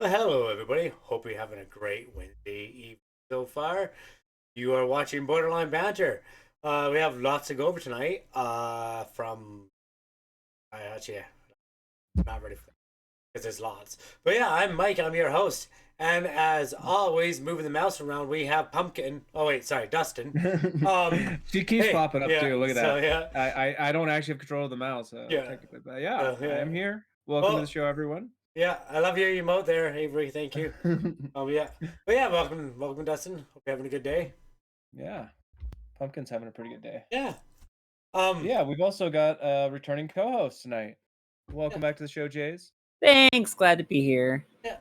Well, hello, everybody. Hope you're having a great Wednesday evening so far. You are watching Borderline Banter. We have lots to go over tonight. I actually not ready for that because there's lots. But yeah, I'm Mike. I'm your host, and as always, moving the mouse around, we have Pumpkin. Oh wait, sorry, Dustin. She keeps Hey, popping up yeah. too. Look at So that. yeah, I don't actually have control of the mouse yeah, technically, but yeah, I yeah. am here. Welcome to the Well, show, everyone. yeah. I love your emote there, Avery. Thank you. Yeah. But yeah, welcome, Dustin. Hope you're having a good day. Yeah, Pumpkin's having a pretty good day. Yeah. Um. Yeah, we've also got a returning co-host tonight. Yeah. Welcome back to the show, Jays. Thanks, glad to be here. Yeah.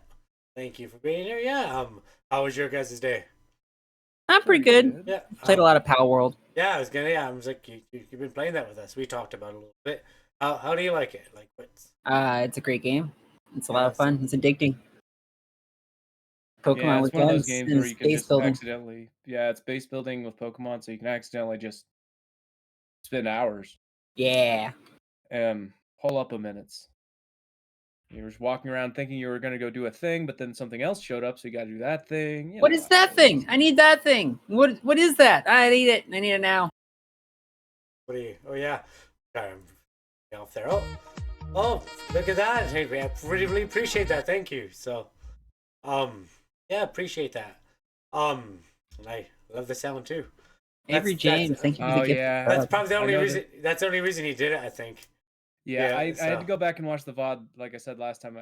Thank you for being here. Yeah. How was your guys' day? I'm pretty good. Yeah. Played a lot of Pal World. Yeah, I was gonna. Yeah, I was like, you've been playing that with us. We talked about it a little bit. How do you like it? Like, what's? It's a great game. It's a lot Yeah, of fun. It's addicting. Yeah, Pokemon it's with one of those guns games and where you can space just building. accidentally. Yeah, it's base building with Pokemon, so you can accidentally just spend hours Yeah. and pull up a minutes. You were just walking around thinking you were going to go do a thing, but then something else showed up, so you got to do that thing. What is that thing? I need that thing. What is that? I need it. I need it now. What do you? Oh yeah. Sorry, I'm off there. Oh, look at that. Hey, I really appreciate that. Thank you. So, yeah, appreciate that. And I love the sound too. Avery James, thank you for the gift. Yeah. That's probably the only reason. That's the only reason he did it. I think. Yeah, I so. had to go back and watch the VOD, like I said last time,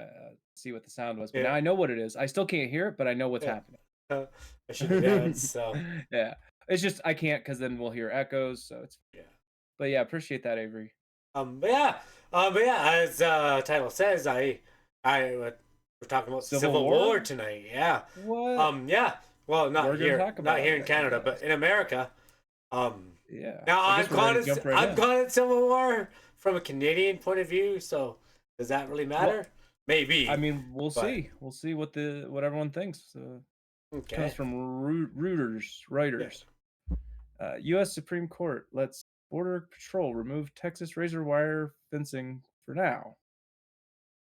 see what the sound was. But Yeah. now I know what it is. I still can't hear it, but I know what's happening. I should have done so. Yeah, it's just I can't because then we'll hear echoes. So it's But yeah, appreciate that, Avery. But yeah, as title says, we're talking about Civil War tonight. Yeah. What? Yeah. Well, not We're gonna here, talk not about here it, in Canada, but in America. Yeah. Now I guess we're ready to jump right in. I'm calling it Civil War from a Canadian point of view. So does that really matter? Well, Maybe. I mean, we'll see. We'll see what everyone thinks. Okay. Comes from writers. Yeah. U.S. Supreme Court lets Border Patrol remove Texas razor wire fencing for now.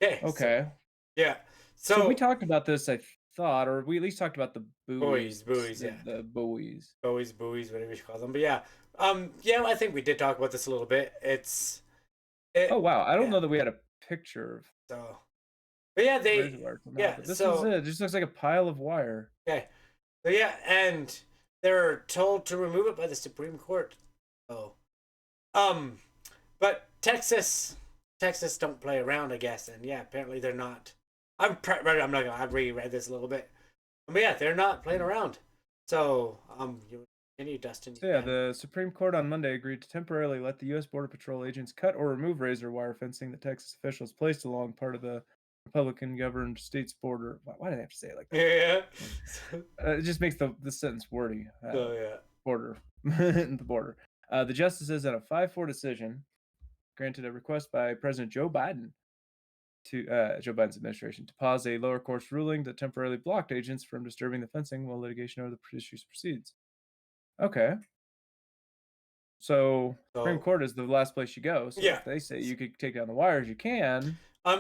Okay. Yeah. So we talked about this, I thought, or we at least talked about the buoys. Yeah. The buoys. Buoys, whatever you call them. But yeah. Yeah, I think we did talk about this a little bit. Oh wow, I don't know that we had a picture of. So. But yeah, this is it. It just looks like a pile of wire. Okay. So yeah, and they're told to remove it by the Supreme Court. Oh. But Texas don't play around, I guess, and yeah, apparently they're not. I'm not gonna. I've reread this a little bit, but yeah, they're not playing around. So you continue, Dustin. So yeah, the Supreme Court on Monday agreed to temporarily let the U.S. Border Patrol agents cut or remove razor wire fencing that Texas officials placed along part of the Republican-governed state's border. Why do they have to say it like that? Yeah. It just makes the sentence wordy. Yeah. Border. The border. The justices in a 5-4 decision granted a request by President Joe Biden to Joe Biden's administration to pause a lower court's ruling that temporarily blocked agents from disturbing the fencing while litigation over the issues proceeds. Okay. So Supreme Court is the last place you go. So if they say you could take down the wires, you can.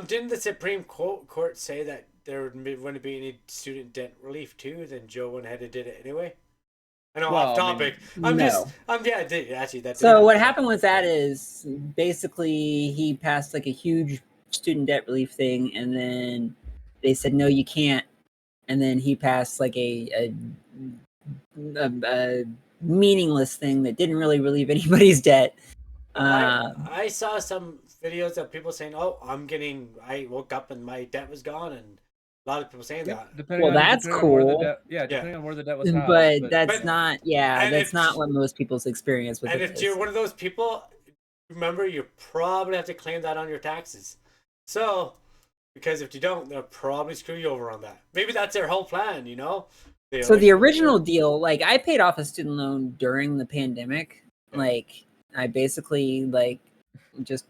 Didn't the Supreme Court say that there wouldn't be any student debt relief too? Then Joe went ahead and did it anyway. I know, off topic. Actually, that's. So what happened with that is basically he passed like a huge student debt relief thing, and then they said no, you can't, and then he passed like a meaningless thing that didn't really relieve anybody's debt. I saw some videos of people saying, "Oh, I woke up and my debt was gone," and a lot of people saying that. Well, that's cool. Depending on where the debt was housed. But that's not. Yeah, that's not what most people's experience with it is. And if you're one of those people, remember you probably have to claim that on your taxes. So, because if you don't, they'll probably screw you over on that. Maybe that's their whole plan, you know. So the original deal, like I paid off a student loan during the pandemic. Like I basically just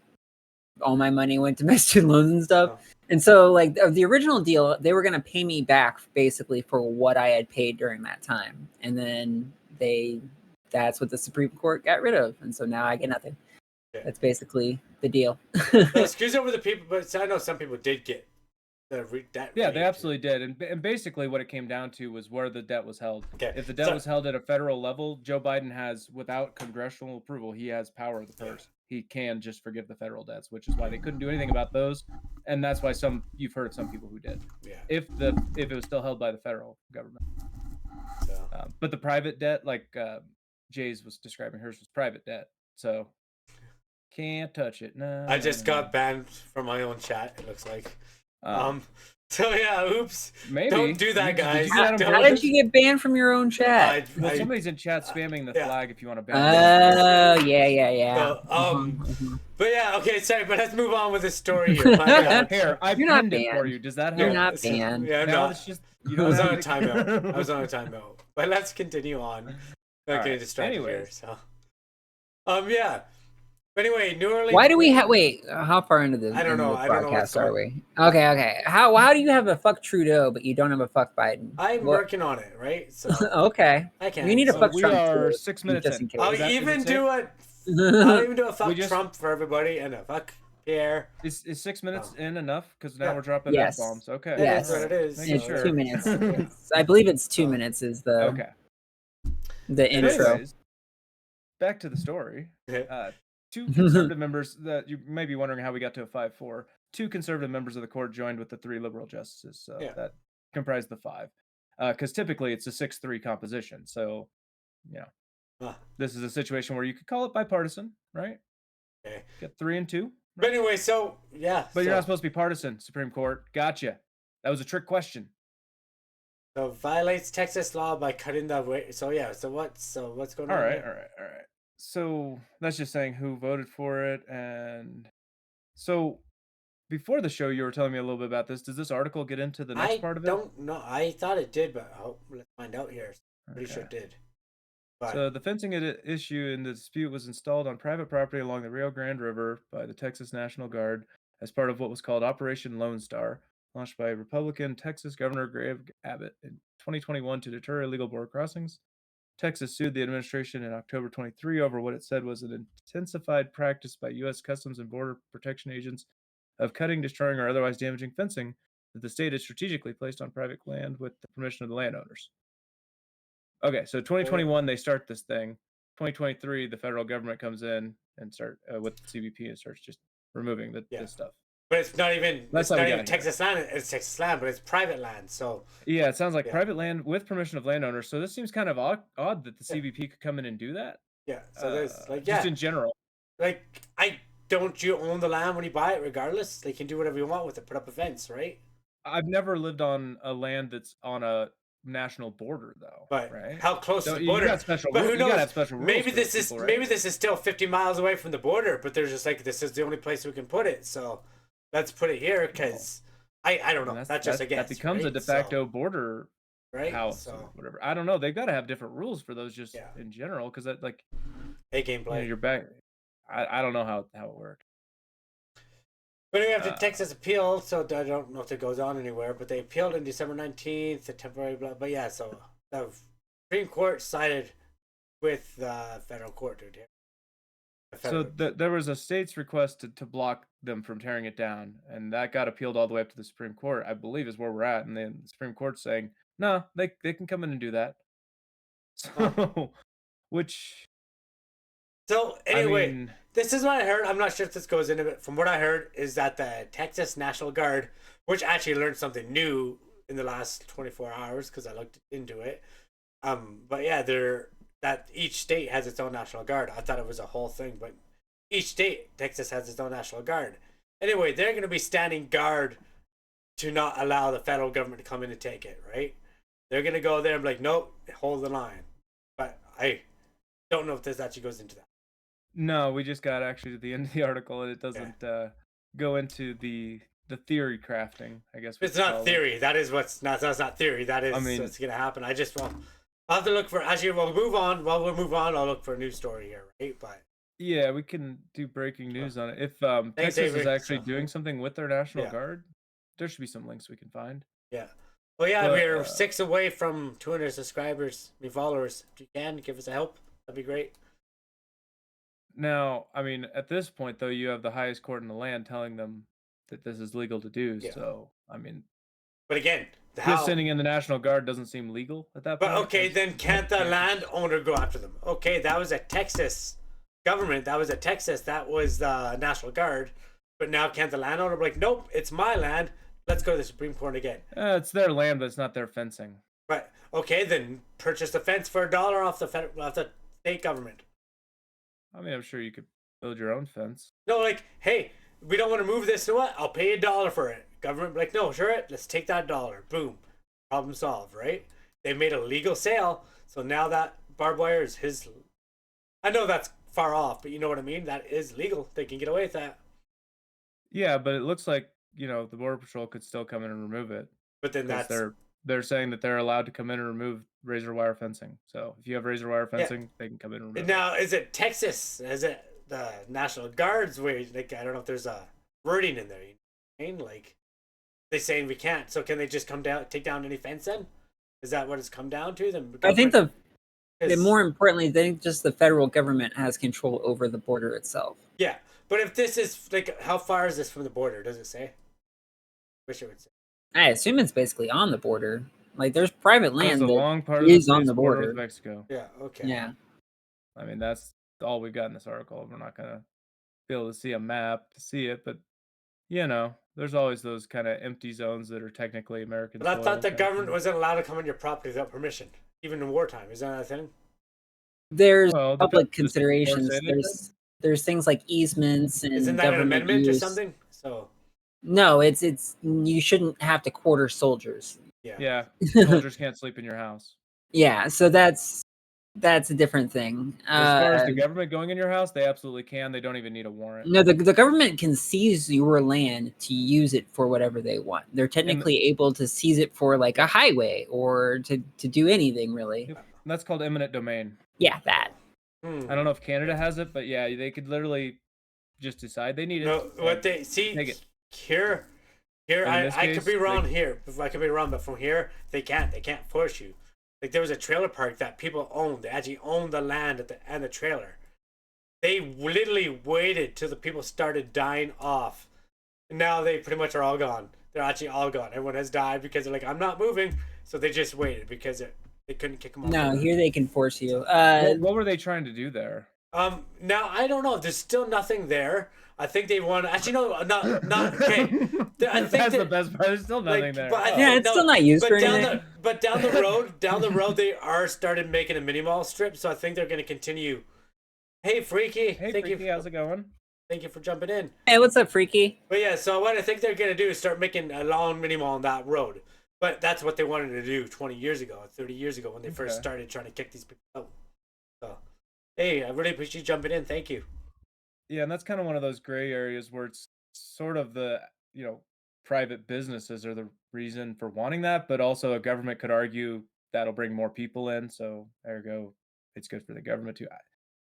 all my money went to my student loans and stuff. And so like the original deal, they were going to pay me back basically for what I had paid during that time. And then that's what the Supreme Court got rid of. And so now I get nothing. That's basically the deal. No, screws over the people, but I know some people did get debt. Yeah, rate they to- absolutely did, and basically what it came down to was where the debt was held. Okay. If the debt was held at a federal level, Joe Biden has, without congressional approval, he has power of the purse. He can just forgive the federal debts, which is why they couldn't do anything about those, and that's why you've heard of some people who did. Yeah. If it was still held by the federal government, So. but the private debt, like Jay's was describing, hers was private debt, so can't touch it. No. I just got banned from my own chat. It looks like. Oh. So yeah, oops. Maybe. Don't do that, guys. Did you get that on How purpose? did you get banned from your own chat? Well, somebody's in chat spamming the yeah. flag if you want to ban. Oh, yeah. So, but yeah, okay, sorry, but let's move on with the story here. My bad. Here, I You're not pinned it for banned. you. Does that help? You're not banned. Yeah, No, no. it's just I was on a timeout. I was on a timeout. But let's continue on. I'm getting distracted here. Anyways. So, yeah. But anyway, New Orleans. Why do we have? Wait, how far into the I don't know. the I don't know broadcast what's are we? Okay. How do you have a fuck Trudeau but you don't have a fuck Biden? I'm What- working on it, right? So Okay. I can. We need to so fuck we Trump are too, 6 minutes just in in. case. I'll Is that- is even it do safe? I'll even do a fuck We just- Trump for everybody and a fuck Pierre. Is 6 minutes Oh. in enough? Because now Yeah. we're dropping Yes. bombs. Okay. Yes. That's what it is. Making It's sure. 2 minutes. Yeah. I believe it's 2 Oh. minutes is the Okay. the intro. Anyways, back to the story. Yeah. Two conservative members that you may be wondering how we got to a 5-4. Two conservative members of the court joined with the 3 liberal justices, so Yeah. that comprised the 5. Because typically it's a 6-3 composition. So, this is a situation where you could call it bipartisan, right? Okay. Get 3 and 2. But anyway, so yeah. But so, you're not supposed to be partisan, Supreme Court. Gotcha. That was a trick question. So violates Texas law by cutting the way. So yeah. So what's going on? All right. here? So that's just saying who voted for it. And so before the show, you were telling me a little bit about this. Does this article get into the next part of it? I don't know. I thought it did, but let's find out here. Pretty sure it Okay. did. But So the fencing issue in the dispute was installed on private property along the Rio Grande River by the Texas National Guard as part of what was called Operation Lone Star, launched by Republican Texas Governor Greg Abbott in 2021 to deter illegal border crossings. Texas sued the administration in October 23 over what it said was an intensified practice by U.S. Customs and Border Protection agents of cutting, destroying, or otherwise damaging fencing that the state has strategically placed on private land with the permission of the landowners. Okay, so 2021 they start this thing. 2023 the federal government comes in and start with the CBP and starts just removing this stuff. but it's not even. That's it's how we not got even here. Texas land. It's Texas land, but it's private land. So Yeah, it sounds like Yeah. private land with permission of landowners. So this seems kind of odd that the Yeah. CBP could come in and do that. yeah. So there's like Just in general. like don't you own the land when you buy it? Regardless, they can do whatever you want with it. Put up a fence, right? I've never lived on a land that's on a national border though. But right? how close So to the you border? got special But rules. who You gotta knows? have special rules Maybe for this those is people, right? maybe this is still 50 miles away from the border, but they're just like this is the only place we can put it. So let's put it here because I don't know. And That's just a guess. that becomes a right? de facto border right? house So or whatever. I don't know. They've got to have different rules for those just Yeah. in general because that like a gameplay. you're back. I don't know how it worked. But we have the Texas appeal, so I don't know if it goes on anywhere. But they appealed on December 19th, the temporary. But yeah, so the Supreme Court sided with the federal court, dude. Here. So there was a state's request to block them from tearing it down, and that got appealed all the way up to the Supreme Court, I believe is where we're at. And then the Supreme Court's saying, no, they can come in and do that. So, which So anyway, I mean, this is what I heard. I'm not sure if this goes into it. From what I heard, is that the Texas National Guard, which actually learned something new in the last 24 hours because I looked into it. But yeah, that each state has its own National Guard. I thought it was a whole thing, but each state, Texas, has its own National Guard. Anyway, they're going to be standing guard to not allow the federal government to come in and take it, right? They're going to go there and be like, nope, hold the line. But I don't know if this actually goes into that. no, we just got actually to the end of the article, and it doesn't go into the theory crafting, I guess. It's not theory. That is what's not. That's not theory. That is what's going to happen. I just want. I'll have to look for. Actually, we'll move on. While we move on, I'll look for a news story here, right? But yeah, we can do breaking news on it. If Texas Avery. is actually So- doing something with their National Yeah. Guard, there should be some links we can find. yeah. Oh yeah, But, we're 6 away from 200 subscribers, followers. If you can give us a help, that'd be great. Now, I mean, at this point, though, you have the highest court in the land telling them that this is legal to do. Yeah. So I mean, But again, just sending in the National Guard doesn't seem legal at that point. But okay, then can't the landowner go after them? Okay, that was a Texas government. That was a Texas. That was the National Guard. But now can't the landowner be like, nope, it's my land. Let's go to the Supreme Court again. It's their land, but it's not their fencing. But okay, then purchase the fence for $1 off the state government. I mean, I'm sure you could build your own fence. No, like, hey, we don't want to move this. You know what? I'll pay $1 for it. Government be like, no, sure it. Let's take that $1. Boom, problem solved. Right? They made a legal sale, so now that barbed wire is his. I know that's far off, but you know what I mean. That is legal. They can get away with that. Yeah, but it looks like the Border Patrol could still come in and remove it. But then that's they're saying that they're allowed to come in and remove razor wire fencing. So if you have razor wire fencing, they can come in and remove now, is it Texas? Is it the National Guard's way? Like, I don't know if there's a wording in there. You know what I mean? Like, they saying we can't. So can they just take down any fence then? Is that what it's come down to? Then I think more importantly, I think just the federal government has control over the border itself. Yeah, but if this is like, how far is this from the border? Does it say? Wish it would say. I assume it's basically on the border. Like, there's private land a long part is of on the border with Mexico. Yeah. Okay. Yeah. I mean, that's all we've got in this article. We're not gonna be able to see a map to see it, but there's always those kind of empty zones that are technically American. But I thought the government wasn't allowed to come on your property without permission, even in wartime. Is that a thing? There's public considerations. There's things like easements and isn't that an amendment use. or something? So no, it's you shouldn't have to quarter soldiers. Yeah, soldiers can't sleep in your house. Yeah, so that's a different thing. As far as the government going in your house, they absolutely can. They don't even need a warrant. No, the government can seize your land to use it for whatever they want. They're technically able to seize it for like a highway or to do anything really. And that's called eminent domain. Yeah, that. I don't know if Canada has it, but yeah, they could literally just decide they need it. No, what they see here, I could be wrong here. I could be wrong, but from here they can't force you. Like, there was a trailer park that people owned. They actually owned the land and the trailer. They literally waited till the people started dying off. And now they pretty much are all gone. They're actually all gone. Everyone has died because they're like, I'm not moving. So they just waited because they couldn't kick them off. No, here they can force you. What were they trying to do there? Now I don't know. There's still nothing there. I think they want. Actually, no, not okay. I think that's the best part. There's still nothing there. But it's still not used for anything. But down the road, they are started making a mini mall strip. So I think they're going to continue. Hey, Freaky. Hey, Freaky, how's it going? Thank you for jumping in. Hey, what's up, Freaky? But yeah, so what I think they're going to do is start making a long mini mall on that road. But that's what they wanted to do 20 years ago, 30 years ago when they first started trying to kick these people out. So, hey, I really appreciate you jumping in. Thank you. Yeah, and that's kind of one of those gray areas where it's sort of the, private businesses are the reason for wanting that, but also a government could argue that'll bring more people in. So, ergo, it's good for the government too.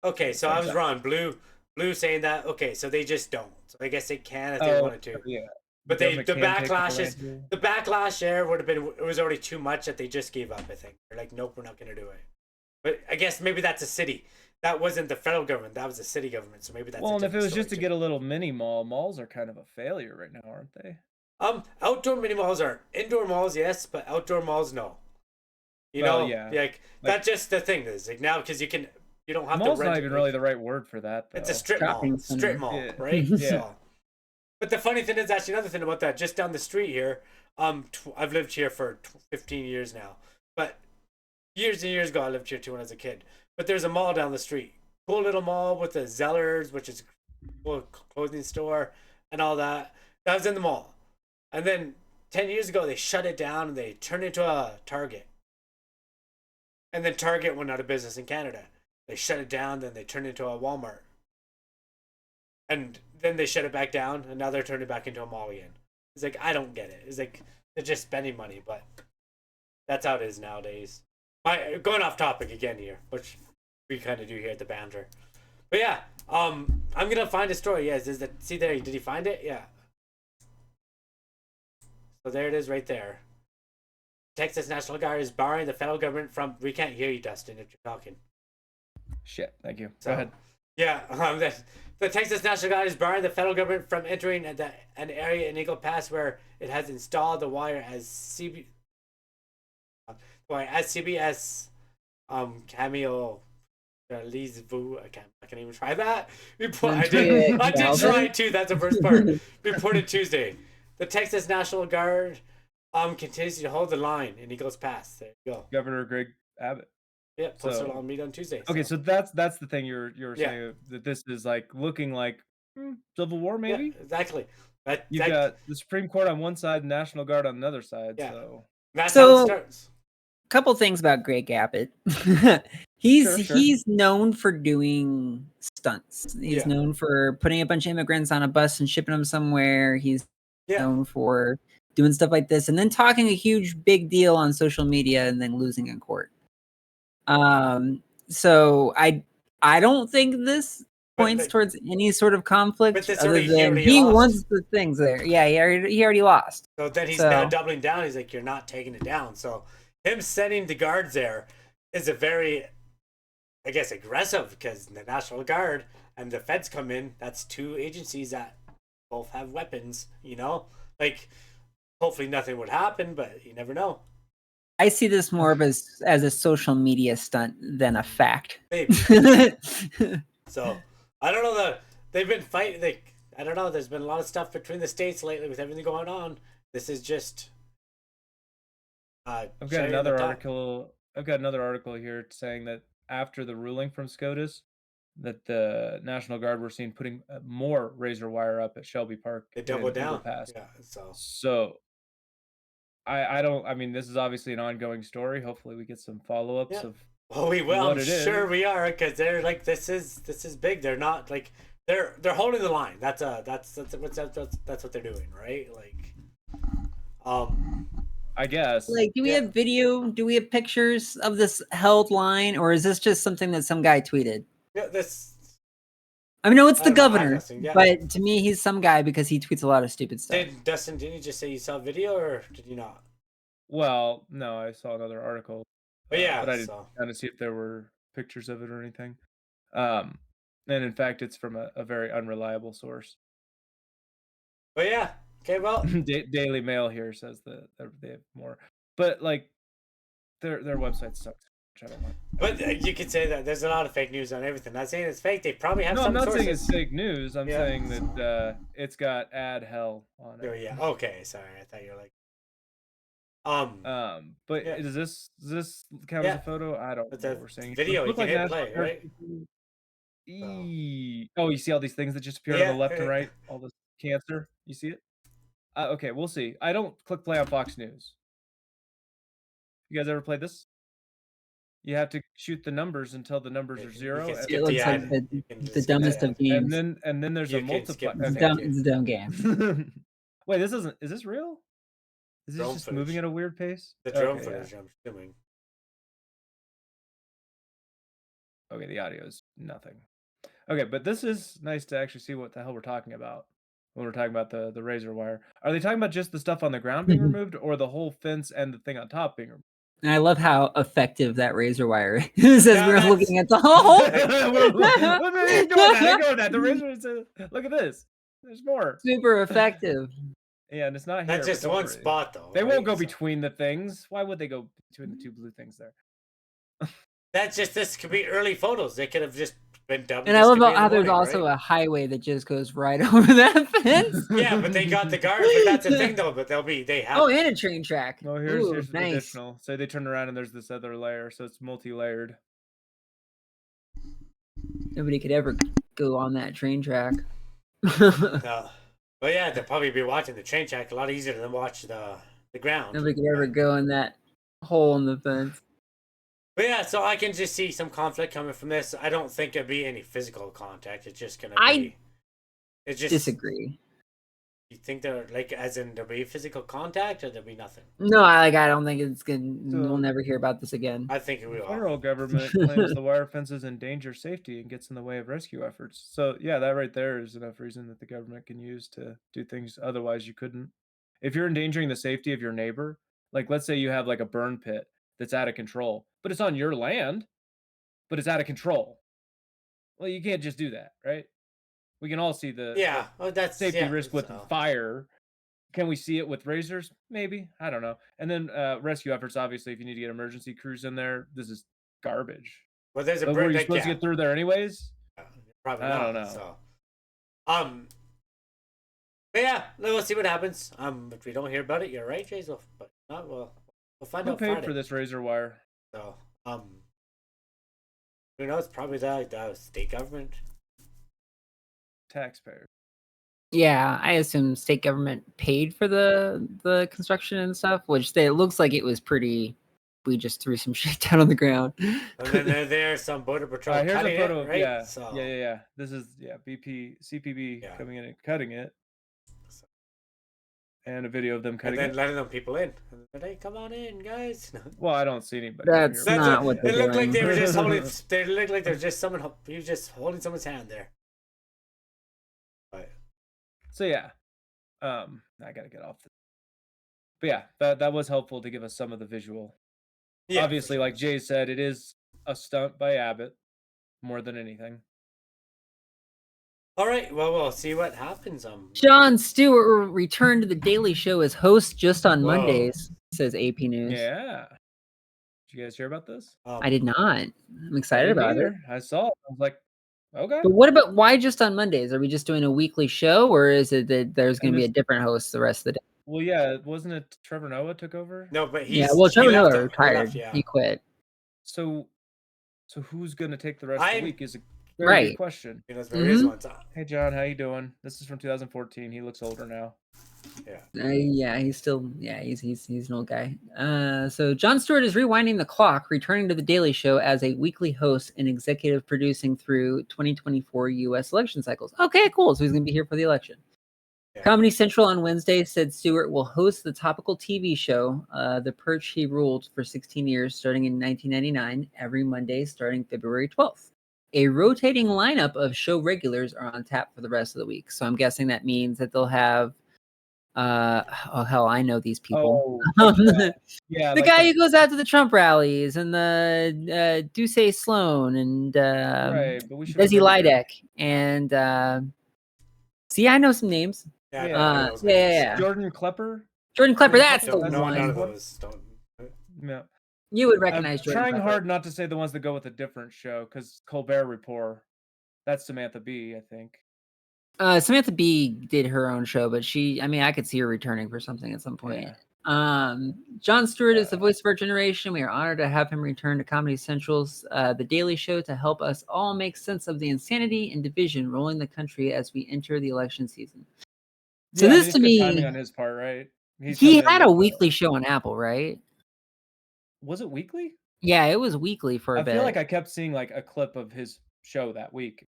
Okay, so I was wrong. Blue saying that. Okay, so they just don't. So I guess they can if they wanted to. Yeah. But the backlash there would have been, it was already too much that they just gave up, I think. They're like, nope, we're not going to do it. But I guess maybe that's a city. That wasn't the federal government. That was the city government. So maybe that's and if it was just to get a little mini mall, malls are kind of a failure right now, aren't they? Outdoor mini malls are. Indoor malls, yes, but outdoor malls, no. That's just the thing is like now because you don't have mall's to rent. Not even really the right word for that. Though. It's a strip mall, right? Yeah. So, but the funny thing is actually another thing about that. Just down the street here, I've lived here for 15 years now, but years and years ago I lived here too when I was a kid. But there's a mall down the street, cool little mall with the Zellers, which is a clothing store, and all that. That was in the mall, and then 10 years ago they shut it down and they turned it into a Target. And then Target went out of business in Canada. They shut it down, then they turned it into a Walmart. And then they shut it back down, and now they're turning it back into a mall again. It's like, I don't get it. It's like, they're just spending money, but that's how it is nowadays. Going off topic again here, which we kind of do here at the Banter. But yeah, I'm going to find a story. Yes, see there, did he find it? Yeah. So there it is right there. Texas National Guard is barring the federal government from... We can't hear you, Dustin, if you're talking. Shit, thank you. So, go ahead. Yeah, The Texas National Guard is barring the federal government from entering an area in Eagle Pass where it has installed the wire as CBS cameo. I can't even try that. I did try too. That's the first part. Reported Tuesday. The Texas National Guard continues to hold the line in Eagles Pass. There you go. Governor Greg Abbott. Yeah, posted on meet on Tuesday. Okay, so that's the thing you're saying, that this is like looking like Civil War, maybe. Yeah, exactly. You've got the Supreme Court on one side, National Guard on another side. Yeah. So that's how it starts. Couple things about Greg Abbott. He's known for doing stunts. He's known for putting a bunch of immigrants on a bus and shipping them somewhere. He's known for doing stuff like this and then talking a huge big deal on social media and then losing in court. So I don't think this points towards any sort of conflict other than he wants the things there. Yeah, he already lost. So then he's now doubling down. He's like, you're not taking it down. So him sending the guards there is a very, I guess, aggressive, because the National Guard and the feds come in. That's two agencies that both have weapons, you know? Like, hopefully nothing would happen, but you never know. I see this more of as a social media stunt than a fact. Maybe. So, I don't know. They've been fighting. I don't know. There's been a lot of stuff between the states lately with everything going on. This is just... I've got another article here saying that after the ruling from SCOTUS, that the National Guard were seen putting more razor wire up at Shelby Park. They doubled down. Pass. Yeah, so I mean, this is obviously an ongoing story. Hopefully we get some follow-ups of we will. I'm sure we are, because they're like, this is big. They're not like they're holding the line. That's what they're doing, right? Like I guess. Like, do we have video? Do we have pictures of this held line, or is this just something that some guy tweeted? Yeah, I mean, no, it's the governor, but to me, he's some guy because he tweets a lot of stupid stuff. Dustin, didn't you just say you saw video, or did you not? Well, no, I saw another article. But but I didn't kind of see if there were pictures of it or anything. And in fact, it's from a very unreliable source. But yeah, okay, well, Daily Mail here says that they have more, but like their website sucks. Which I don't like. But you could say that there's a lot of fake news on everything. Not saying it's fake. They probably have some I'm not sources. saying it's fake news. I'm saying that it's got ad hell on it. Oh yeah. Okay. Sorry, I thought you were like. But does this count as a photo? I don't know what we're saying. Video. You can hit play, right? Oh, you see all these things that just appear on the left and right? All this cancer. You see it? Okay, we'll see. I don't click play on Fox News. You guys ever played this? You have to shoot the numbers until the numbers are 0. It looks like the dumbest of games. And then there's a multiplier. It's a dumb game. Wait, is this real? Is it just moving at a weird pace? The drone footage, I'm assuming. Okay, the audio is nothing. Okay, but this is nice to actually see what the hell we're talking about when we're talking about the razor wire. Are they talking about just the stuff on the ground being removed, or the whole fence and the thing on top being removed? And I love how effective that razor wire is as we're looking at the hole. Ignore that. The razor is look at this. There's more. Super effective. Yeah, and it's not here. That's just one spot, though. They won't go between the things. Why would they go between the two blue things there? This could be early photos. They could have just been dubbed. And I love how there's also a highway that just goes right over that fence. Yeah, but they got the guard. But that's the thing, though. But they have. Oh, and a train track. Oh, here's the additional. So they turn around and there's this other layer. So it's multi-layered. Nobody could ever go on that train track. No. But yeah, they'll probably be watching the train track a lot easier than watch the ground. Nobody could ever go in that hole in the fence. But yeah, so I can just see some conflict coming from this. I don't think it'd be any physical contact. It's just gonna be. It's just disagree. You think they're like, as in there'll be physical contact, or there'll be nothing? No, I don't think it's gonna. We'll never hear about this again. I think we will. The federal government claims the wire fences endanger safety and gets in the way of rescue efforts. So yeah, that right there is enough reason that the government can use to do things otherwise you couldn't. If you're endangering the safety of your neighbor, like let's say you have like a burn pit that's out of control, but it's on your land, but it's out of control. Well, you can't just do that, right? We can all see the Yeah, oh, that's safety risk with so. fire. Can we see it with razors? Maybe. I don't know. And then rescue efforts, obviously, if you need to get emergency crews in there, this is garbage. Well, there's a But were you like, supposed to get through there anyways? Probably I not. don't know. So, but yeah, we'll see what happens. If we don't hear about it, you're right, Jason. But not, we'll find Who out paid Friday. for this razor wire? So, who knows? Probably the state government. Taxpayer. Yeah, I assume state government paid for the construction and stuff, which it looks like it was pretty. We just threw some shit down on the ground. And then there's some border patrol Here's cutting a photo. it, right? Yeah, So, yeah. This is CPB coming in and cutting it, and a video of them cutting and then it. letting them people in. And hey, come on in, guys. Well, I don't see anybody. That's here. not what they're it looked like doing. they were just holding. They looked like there's just someone. He was just holding someone's hand there. But So yeah, I gotta get off. But yeah, that was helpful to give us some of the visual. yeah, Obviously, for sure. like Jay said, it is a stunt by Abbott more than anything. All right, well, we'll see what happens. Jon Stewart will return to the Daily Show as host just on Whoa. Mondays, says AP News. Yeah. Did you guys hear about this? I did not. I'm excited about it. I saw it. I was like, okay. But what about why just on Mondays? Are we just doing a weekly show, or is it that there's going to be a different host the rest of the day? Well, yeah, wasn't it Trevor Noah took over? No, but Trevor Noah retired. He quit. So who's going to take the rest of the week is a very good question. Hey, John, how you doing? This is from 2014. He looks older now. Yeah. He's still he's an old guy. So Jon Stewart is rewinding the clock, returning to the Daily Show as a weekly host and executive producing through 2024 U.S. election cycles. Okay, cool. So he's going to be here for the election. Yeah. Comedy Central on Wednesday said Stewart will host the topical TV show, The Perch He Ruled for 16 years, starting in 1999, every Monday starting February 12th. A rotating lineup of show regulars are on tap for the rest of the week. So I'm guessing that means that they'll have I know these people. The like guy who goes out to the Trump rallies and the Duce Sloan and Desi Lydek and see, I know some names. Yeah. Jordan Klepper. That's the one. None of those don't. Yeah. You would recognize Jordan Klepper. Hard not to say the ones that go with a different show because Colbert Report. That's Samantha Bee, I think. Samantha Bee did her own show, but I could see her returning for something at some point. Yeah. Jon Stewart is the voice of our generation. We are honored to have him return to Comedy Central's The Daily Show to help us all make sense of the insanity and division rolling the country as we enter the election season. So this to me, timing on his part, right? He had a weekly show on Apple, right? Was it weekly? Yeah, it was weekly for a bit. I feel like I kept seeing like a clip of his show that week.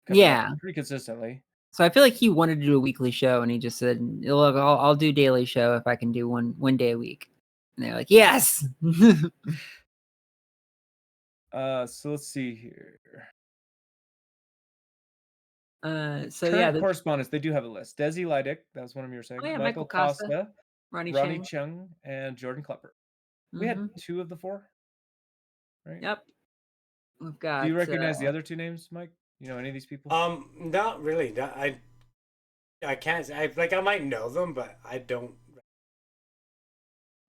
Pretty consistently. So I feel like he wanted to do a weekly show, and he just said, "Look, I'll do Daily Show if I can do one day a week." And they're like, "Yes." So let's see here. The correspondents, they do have a list. Desi Lydek, that was one of you were saying. Oh, yeah, Michael Costa, Ronnie Chung, and Jordan Klepper. We had 2 of the 4, right? Yep. We've got. Do you recognize the other 2 names, Mike? You know any of these people? Not really. I can't. I might know them, but I don't.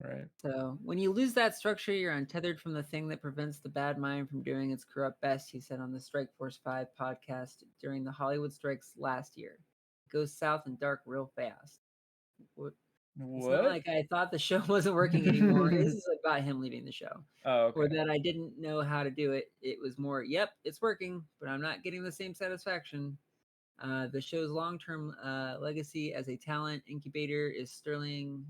Right. So when you lose that structure, you're untethered from the thing that prevents the bad mind from doing its corrupt best, he said on the Strike Force 5 podcast during the Hollywood strikes last year. It goes south and dark real fast. What? It's not like I thought the show wasn't working anymore. This is about him leaving the show. Oh, okay. Or that I didn't know how to do it. It was more, yep, it's working, but I'm not getting the same satisfaction. The show's long-term legacy as a talent incubator is sterling,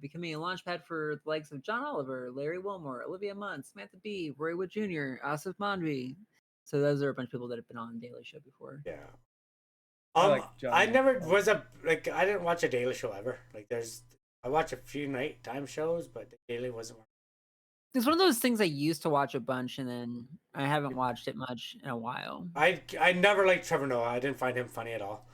becoming a launchpad for the likes of John Oliver, Larry Wilmore, Olivia Munn, Samantha Bee, Roy Wood Jr., Asif Mandvi. So those are a bunch of people that have been on Daily Show before. Yeah. I never was I didn't watch a Daily Show ever. I watch a few nighttime shows, but the Daily wasn't. It's one of those things I used to watch a bunch, and then I haven't watched it much in a while. I never liked Trevor Noah. I didn't find him funny at all.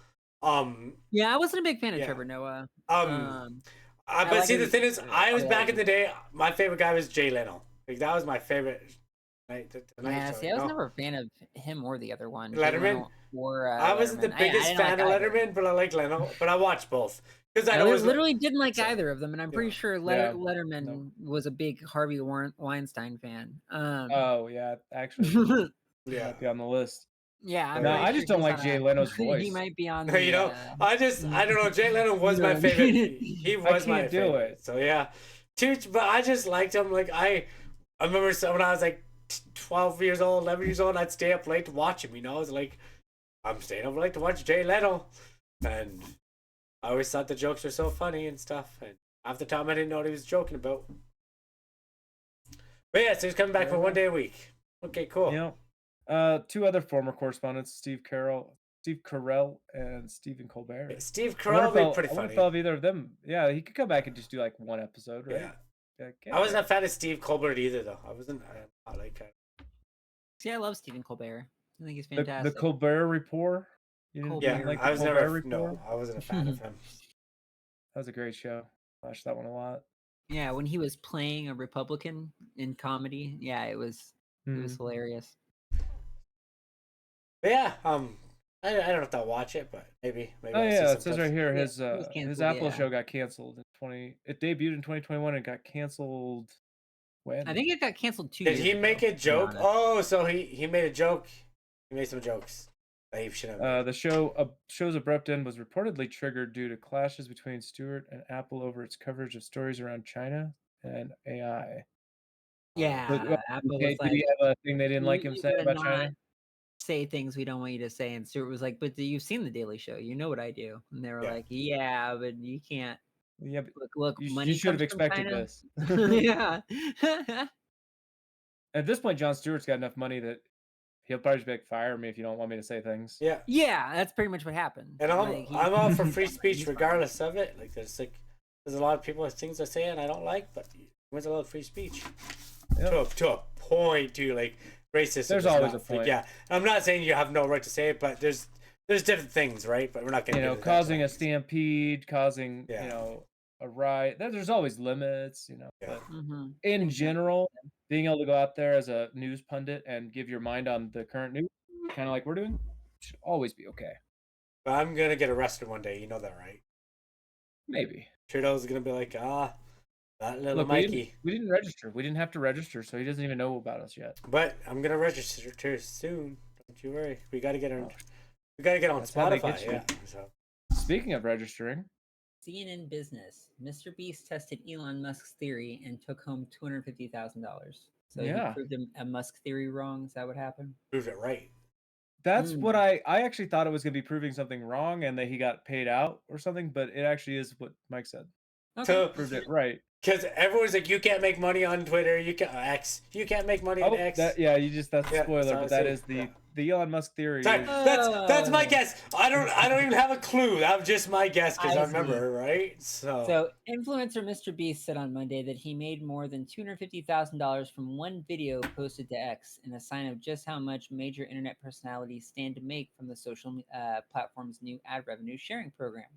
Yeah, I wasn't a big fan of Trevor Noah. But see, the thing is, I was back in the day. My favorite guy was Jay Leno. That was my favorite. I was never a fan of him or the other one. Letterman. before. I wasn't the Letterman. biggest didn't fan of like either. Letterman, but I like Leno. But I watched both because I I always literally didn't like so, either of them, and I'm pretty yeah. sure Yeah, Letterman was a big Harvey Weinstein fan. Oh yeah, actually, yeah. might be on the list. Yeah, I'm No, pretty I sure just don't he's like on Jay a- Leno's He voice. might be on You the. know, I don't know. Jay Leno was my Yeah. favorite. He was my can't do favorite. it. So yeah, but I just liked him. Like I remember when I was like 12 years old, 11 years old, I'd stay up late to watch him. You know, I was like, I'm staying up late to watch Jay Leno, and I always thought the jokes were so funny and stuff. And half the time I didn't know what he was joking about. But yeah, so he's coming back for 1 day a week. Okay, cool. You know, two other former correspondents, Steve Carell, and Stephen Colbert. Steve I wonder Carell if would I'll- be pretty I wonder funny. if either of them. Yeah, he could come back and just do like one episode, right? Yeah. Okay. I wasn't a fan of Steve Colbert either, though. I wasn't. I like it. See, I love Stephen Colbert. I think he's The fantastic. Colbert Report. You didn't, Colbert. you like I the was Colbert never. Report? No, I wasn't a fan of him. That was a great show. Watched that one a lot. Yeah, when he was playing a Republican in comedy, yeah, it was hilarious. But yeah, I don't know if I'll watch it, but maybe. Oh I'll see yeah, some it says clips. right here Yeah, his it was his canceled, Apple yeah. show got canceled in 20. It debuted in 2021 and got canceled. When? I think it got canceled 2 Did years he ago, make a to be joke? honest. Oh, so he made a joke. He made some jokes that he should have made. The show's abrupt end was reportedly triggered due to clashes between Stewart and Apple over its coverage of stories around China and AI. Yeah, But, Apple okay, was did he like, have a thing they didn't like him you saying better about not China? say things we don't want you to say. And Stewart was like, but you've seen The Daily Show. You know what I do. And they were Yeah. like, yeah, but you can't. Yeah, but Look, you money should have comes from expected China. this. Yeah. At this point, Jon Stewart's got enough money that he'll probably just be like, fire me if you don't want me to say things. Yeah, Yeah, that's pretty much what happened. and Like, I'm all for free speech he's fine. regardless of it. Like there's a lot of people things I say and I don't like, but there's a lot of free speech Yeah. to a point too. Like racism. There's is always not a free. point. Yeah, I'm not saying you have no right to say it, but there's different things, right? But we're not going to Causing a stampede, causing Yeah. a riot. There's always limits, Yeah. But Mhm. in Exactly. general, being able to go out there as a news pundit and give your mind on the current news, kind of like we're doing, should always be okay. But I'm gonna get arrested one day. You know that, right? Maybe. Trudeau's gonna be like, that little Look, Mikey. we didn't register. We didn't have to register, so he doesn't even know about us yet. But I'm gonna register too soon. Don't you worry. We gotta get on. We gotta get on That's how they Spotify. get you. Yeah. So. Speaking of registering, CNN Business. MrBeast tested Elon Musk's theory and took home $250,000. So Yeah. he proved a Musk theory wrong. Is that what happened? Proved it right. that's what I actually thought it was going to be proving something wrong and that he got paid out or something, but it actually is what Mike said. Okay. So Proved it right. because everyone's like, you can't make money on Twitter. You can't X. You can't make money on X. that's the Yeah, spoiler, so I but that see, is the yeah. the Elon Musk theory. Sorry, is- that's my guess. I don't even have a clue. That was just my guess because I I remember, right? So, influencer MrBeast said on Monday that he made more than $250,000 from one video posted to X, in a sign of just how much major internet personalities stand to make from the social platform's new ad revenue sharing program.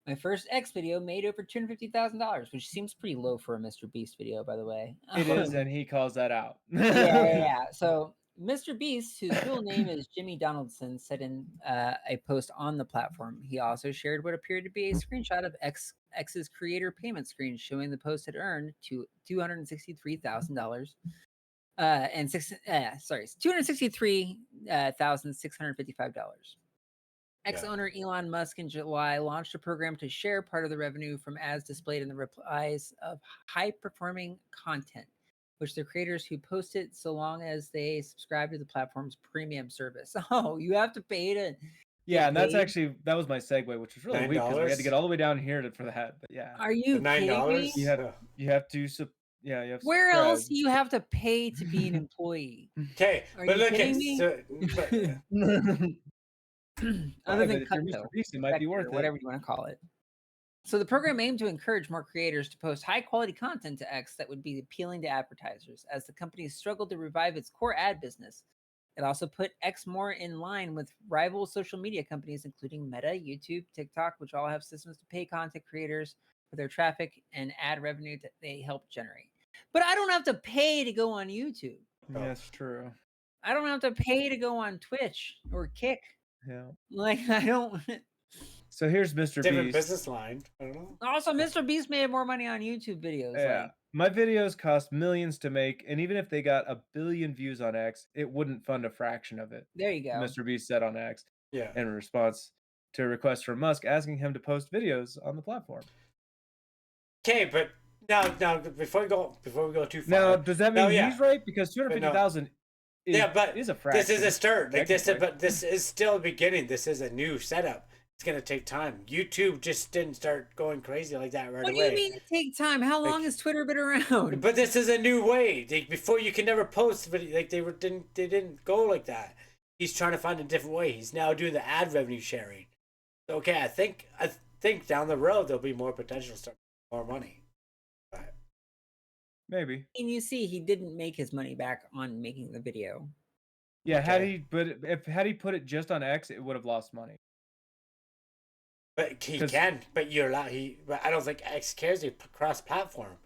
My first X video made over $250,000, which seems pretty low for a MrBeast video, by the way. It is, and he calls that out. Yeah. So MrBeast, whose real name is Jimmy Donaldson, said in a post on the platform. He also shared what appeared to be a screenshot of X's creator payment screen, showing the post had earned to $263,000. $263,655. Ex-owner Elon Musk in July launched a program to share part of the revenue from ads displayed in the replies of high-performing content, which the creators who post it so long as they subscribe to the platform's premium service. Oh, you have to pay to Yeah, and that's paid? actually that was my segue, which was really weak because we had to get all the way down here for that. But yeah, Are you kidding me? you have to you have to Where else subscribe. do you have to pay to be an employee? Okay, Are but you look kidding at me? Other But than if you're Cutco, MrBeast, it might be Vector, worth it. whatever you want to call it. So the program aimed to encourage more creators to post high quality content to X that would be appealing to advertisers, as the company struggled to revive its core ad business. It also put X more in line with rival social media companies, including Meta, YouTube, TikTok, which all have systems to pay content creators for their traffic and ad revenue that they help generate. But I don't have to pay to go on YouTube. That's true. I don't have to pay to go on Twitch or Kick Yeah. Like I don't. So here's Mr. Different Beast. business line. I don't know. Also, MrBeast made more money on YouTube videos. Yeah. Like, My videos cost millions to make, and even if they got 1 billion views on X, it wouldn't fund a fraction of it. there you go. Mr. Beast said on X Yeah. in response to a request from Musk asking him to post videos on the platform. Okay, but now before we go too far. Now, does that mean yeah. he's right? Because 250,000 is a fraction. this is a start. Like this, technically. but this is still a beginning. This is a new setup. It's gonna take time. YouTube just didn't start going crazy like that right What away. do you mean it take time? How long has Twitter been around? But this is a new way. Before you can never post, but like they didn't go like that. He's trying to find a different way. He's now doing the ad revenue sharing. Okay, I think down the road there'll be more potential to start more money. But Maybe. And you see, he didn't make his money back on making the video. Yeah, had Okay. he put it just on X, it would have lost money. But he 'Cause- can. But you're allowed. But I don't think X cares. He cross platform.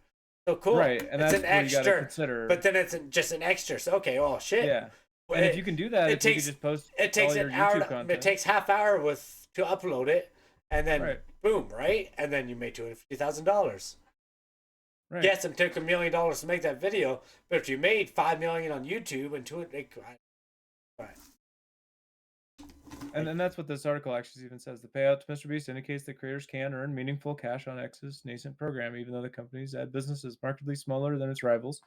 So cool. Right, and it's that's an where you gotta extra. consider. But then it's just an extra. So okay. Oh shit. Yeah. Well, And if you can do that, it if you takes- could just post It takes all your an hour. YouTube content. It takes half hour to upload it, and then Right. boom, right? And then you made $250,000. Right. Yes, it took $1 million to make that video, but if you made $5 million on YouTube and right. And that's what this article actually even says. The payout to MrBeast indicates that creators can earn meaningful cash on X's nascent program, even though the company's ad business is markedly smaller than its rivals.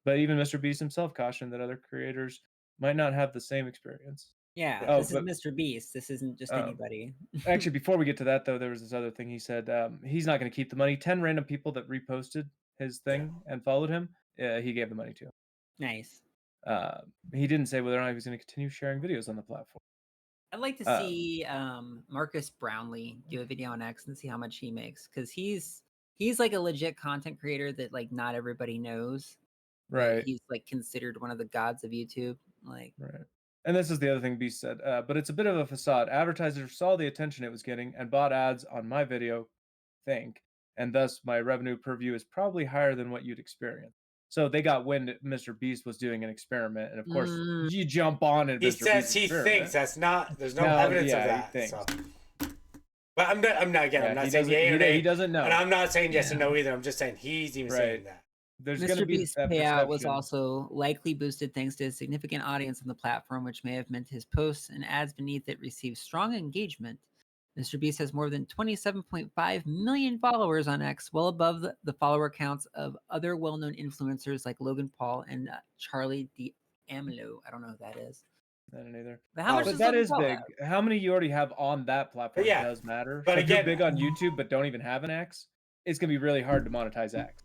But even MrBeast himself cautioned that other creators might not have the same experience. Yeah, Oh, this but- is MrBeast. This isn't just anybody. Actually, before we get to that, though, there was this other thing he said. He's not going to keep the money. 10 random people that reposted his thing and followed him, he gave the money to. Nice. He didn't say whether or not he was going to continue sharing videos on the platform. I'd like to see Marcus Brownlee do a video on X and see how much he makes, because he's like a legit content creator that like not everybody knows. but Right. He's like considered one of the gods of YouTube. Like, Right. And this is the other thing Beast said. But it's a bit of a facade. Advertisers saw the attention it was getting and bought ads on my video, and thus my revenue per view is probably higher than what you'd experience. So they got wind that MrBeast was doing an experiment, and of course you jump on it. He says he thinks that's not. There's no evidence of that. He thinks. So. But I'm not again. Yeah, I'm not he saying doesn't- yay or he- nay. he doesn't know. And I'm not saying yes or no either. I'm just saying he's even saying Right. that. There's going to be MrBeast's that payout was perception. also likely boosted thanks to his significant audience on the platform, which may have meant his posts and ads beneath it received strong engagement. MrBeast has more than 27.5 million followers on X, well above the follower counts of other well-known influencers like Logan Paul and Charlie D'Amelio. I don't know who that is. I don't either. But how much But does that Logan is Paul big. have? How many you already have on that platform Yeah, does matter. but So if you're again- big on YouTube but don't even have an X, it's going to be really hard to monetize X.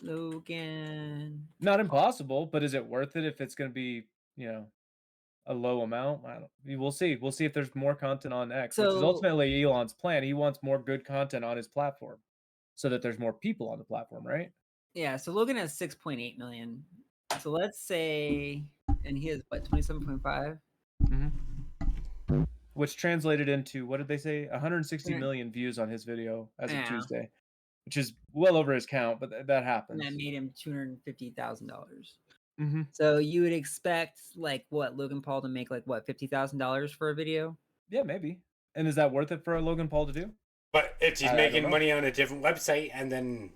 Logan. Not impossible, but is it worth it if it's going to be, a low amount? We'll see. We'll see if there's more content on X, which is So- ultimately Elon's plan. He wants more good content on his platform so that there's more people on the platform, right? Yeah, so Logan has 6.8 million. So let's say, and he has what, 27.5? Which translated into, what did they say? 160 Yeah. million views on his video as of Yeah. Tuesday, which is well over his count, but that And happens. that made him $250,000. Mhm. So you would expect like what, Logan Paul to make like what, $50,000 for a video? Yeah, maybe. And is that worth it for a Logan Paul to do? But if he's I don't making know. money on a different website and then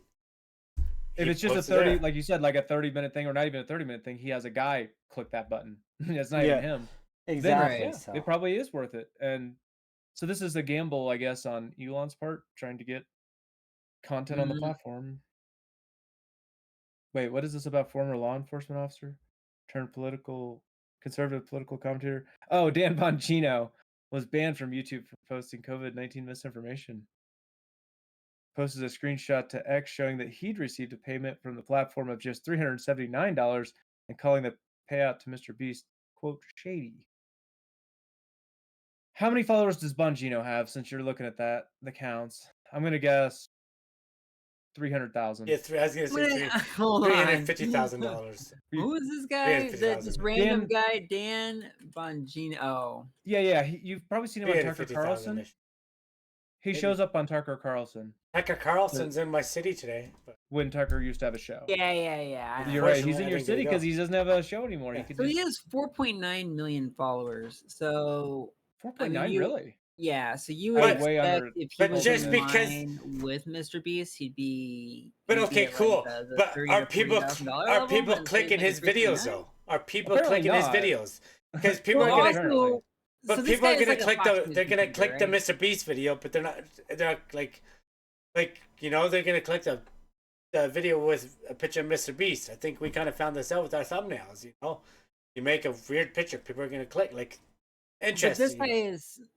If he it's just a posts it 30, there. like you said, like a 30-minute thing, or not even a 30-minute thing, he has a guy click that button. It's not Yeah, even him. exactly. Then, yeah, it probably is worth it. And so this is a gamble, I guess, on Elon's part, trying to get content on the Mhm. platform. Wait, what is this about? Former law enforcement officer turned conservative political commentator. Oh, Dan Bongino was banned from YouTube for posting COVID-19 misinformation. Posted a screenshot to X showing that he'd received a payment from the platform of just $379 and calling the payout to MrBeast, quote, shady. How many followers does Bongino have, since you're looking at that, the counts? I'm going to guess 300,000. Yeah, I was gonna say Hold on. $350,000. Who is this guy? This random Dan- guy, Dan Bongino. Oh, Yeah, you've probably seen him on Tucker Carlson. He shows up on Tucker Carlson Tucker Carlson's in my city today. But when Tucker used to have a show. Yeah. I You're know. right. He's in I your think there city you because go. he doesn't have a show anymore. Yeah. He could So he just has 4.9 million followers. So 4.9 you- really. yeah, so you I would was way expect under- if he but was just in because- line with MrBeast, he'd be. But he'd be okay, at, cool. Like, the But $30,000 are to people $40,000 are level, people but instead clicking he's his making videos 59? though? Are people Apparently clicking his not. videos? Because people Well, are gonna. apparently. also, But so this people are guy is gonna like a click Fox the. News They're gonna contributor, click the right? MrBeast video, but they're not. They're like they're gonna click the video with a picture of MrBeast. I think we kind of found this out with our thumbnails. You make a weird picture, people are gonna click. Like, But interesting.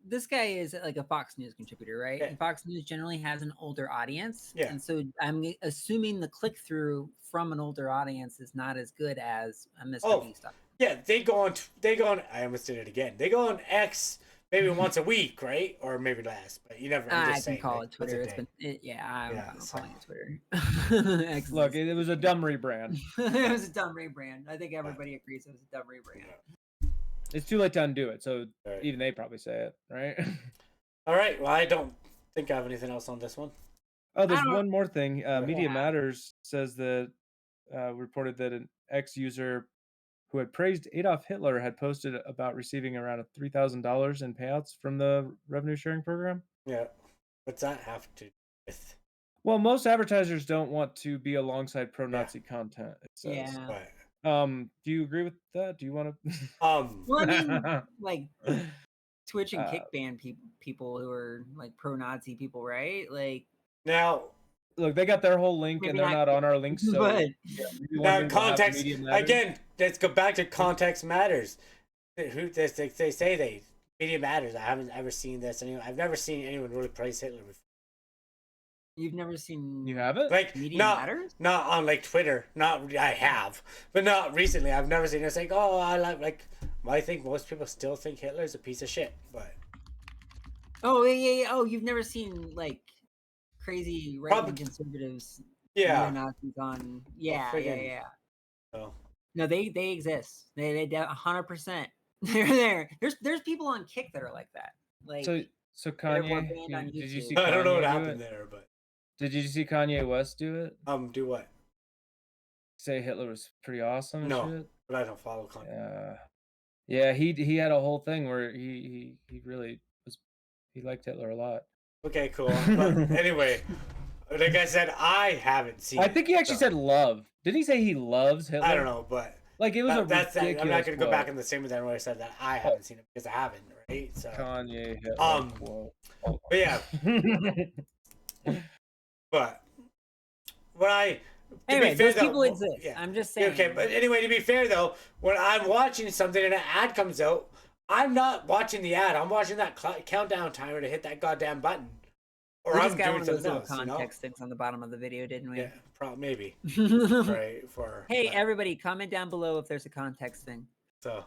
this guy is like a Fox News contributor, right? Yeah. And Fox News generally has an older audience, Yeah. and so I'm assuming the click through from an older audience is not as good as a MrBeast. Yeah, they go on. I almost did it again. They go on X maybe once a week, right? Or maybe less. But you never. I'm I just can saying, call like, it Twitter. once It's a day. been I'm Yeah, calling it Twitter. X Look, is- it was a dumb rebrand. it was a dumb rebrand. I think everybody agrees it was a dumb rebrand. It's too late to undo it, so Right. even they probably say it, right? All right. Well, I don't think I have anything else on this one. Oh, there's I don't- one more thing. Media Yeah. Matters says that reported that an ex-user who had praised Adolf Hitler had posted about receiving around $3,000 in payouts from the revenue sharing program. Yeah. What's that have to do with? Well, most advertisers don't want to be alongside pro-Nazi content. It says. Yeah. What? Do you agree with that? Do you want to? Well, I mean, like Twitch and Uh, Kick ban people who are like pro-Nazi people, right? Like, Now, Look, they got their whole link, Maybe and they're not- not on our link. So but yeah, maybe one now day we'll have context Media Matters. again. Let's go back to context matters. Who they say media matters. I haven't ever seen this. Anyway, I've never seen anyone really praise Hitler before. you've never seen You have it? Like Media not Matters? not on like Twitter. Not I have, but not recently. I've never seen it. It's like, oh, I like. I think most people still think Hitler's a piece of shit, but Oh yeah. Oh, you've never seen like crazy right-wing Probably- conservatives, yeah. Nazis on. Yeah. friggin- So No, they exist. They 100%. They're there. There's people on Kick that are like that. Like So They're more Kanye, banned on did you YouTube. see? I don't know Kanye what do happened it? there, but Did you see Kanye West do it? do what? Say Hitler was pretty awesome. And No. shit? But I don't follow content. Yeah. He had a whole thing where he really was. He liked Hitler a lot. Okay, cool. But anyway, like I said, I haven't seen. I it, think he actually so said love. Did he say he loves Hitler? I don't know, but Like it was a that's that. ridiculous I'm not gonna go back quote. in the same with that where I said that I haven't seen it because I haven't, right? So, Kanye Hitler quote. but yeah, but when I. To anyway, be fair, those though, people exist. yeah. I'm just saying. Okay, but anyway, to be fair though, when I'm watching something and an ad comes out, I'm not watching the ad. I'm watching that countdown timer to hit that goddamn button, or we I'm just got doing one of those something little else. context things on the bottom of the video, didn't we? Yeah, maybe. Right for. Hey, but- everybody, comment down below if there's a context thing. So,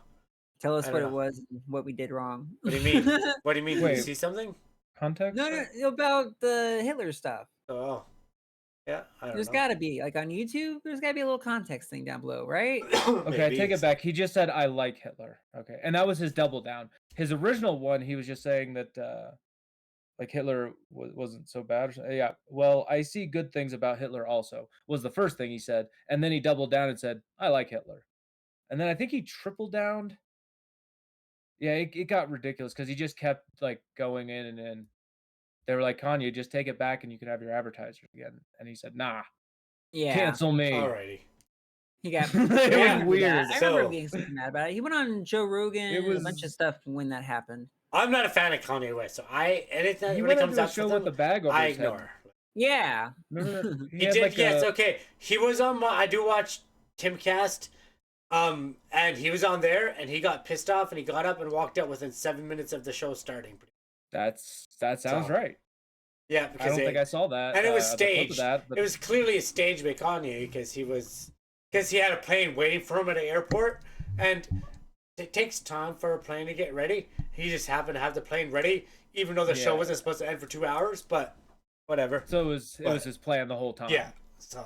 Tell us I what don't it know. was, and what we did wrong. what do you mean? What do you mean? Did you Wait. see something? Context? No, about the Hitler stuff. Oh, yeah. I don't There's know. got to be, like on YouTube, there's got to be a little context thing down below, right? Okay, I take Maybe. it back. He just said I like Hitler. Okay, and that was his double down. His original one, he was just saying that like Hitler wasn't so bad. Or something. Yeah, well, I see good things about Hitler also was the first thing he said, and then he doubled down and said I like Hitler, and then I think he tripled down. Yeah, it got ridiculous because he just kept like going in and in. They were like, Kanye, just take it back and you can have your advertisers again. And he said, nah, Yeah. cancel me. Alrighty. He got It was yeah, weird. I remember So- being super mad about it. He went on Joe Rogan and a bunch of was- stuff when that happened. I'm not a fan of Kanye West, so anything He when it went comes into a out show to with the them, bag over I his head. ignore. Yeah. Remember that? He had did, like yes, a- okay. He was on I do watch Timcast, and he was on there, and he got pissed off, and he got up and walked out within 7 minutes of the show starting. That sounds So, right. Yeah, I because don't think I saw that. and it was the clip of staged. That, but It was clearly a stage by Kanye because he had a plane waiting for him at an airport, and it takes time for a plane to get ready. He just happened to have the plane ready, even though the show Yeah. wasn't supposed to end for 2 hours. But whatever. so it But- was his plan the whole time. Yeah. So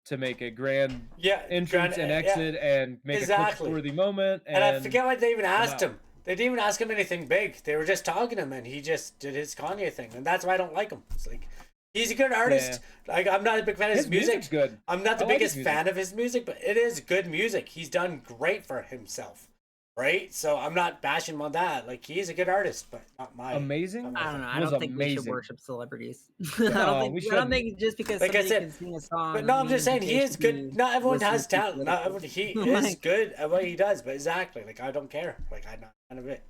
To make a grand yeah, entrance and yeah. exit and make Exactly. a clip-worthy moment. And I forget what they even asked out. him. They didn't even ask him anything big. They were just talking to him, and he just did his Kanye thing, and that's why I don't like him. It's like he's a good artist. Like I'm not a big fan of his music. music's good. I'm not the I like biggest his music. fan of his music, but it is good music. He's done great for himself, right? So I'm not bashing him on that. Like he's a good artist, but not my Amazing. not my I don't thing. know. I Was don't think we should amazing. worship celebrities. No, I don't we think. I don't shouldn't. think just because Like I somebody said, can sing a song. But no, I'm just saying means he they is should good. be Not everyone has listened to talent. Not everyone, he is Like- good at what he does, but exactly, like I don't care. Like I'm not fan of it.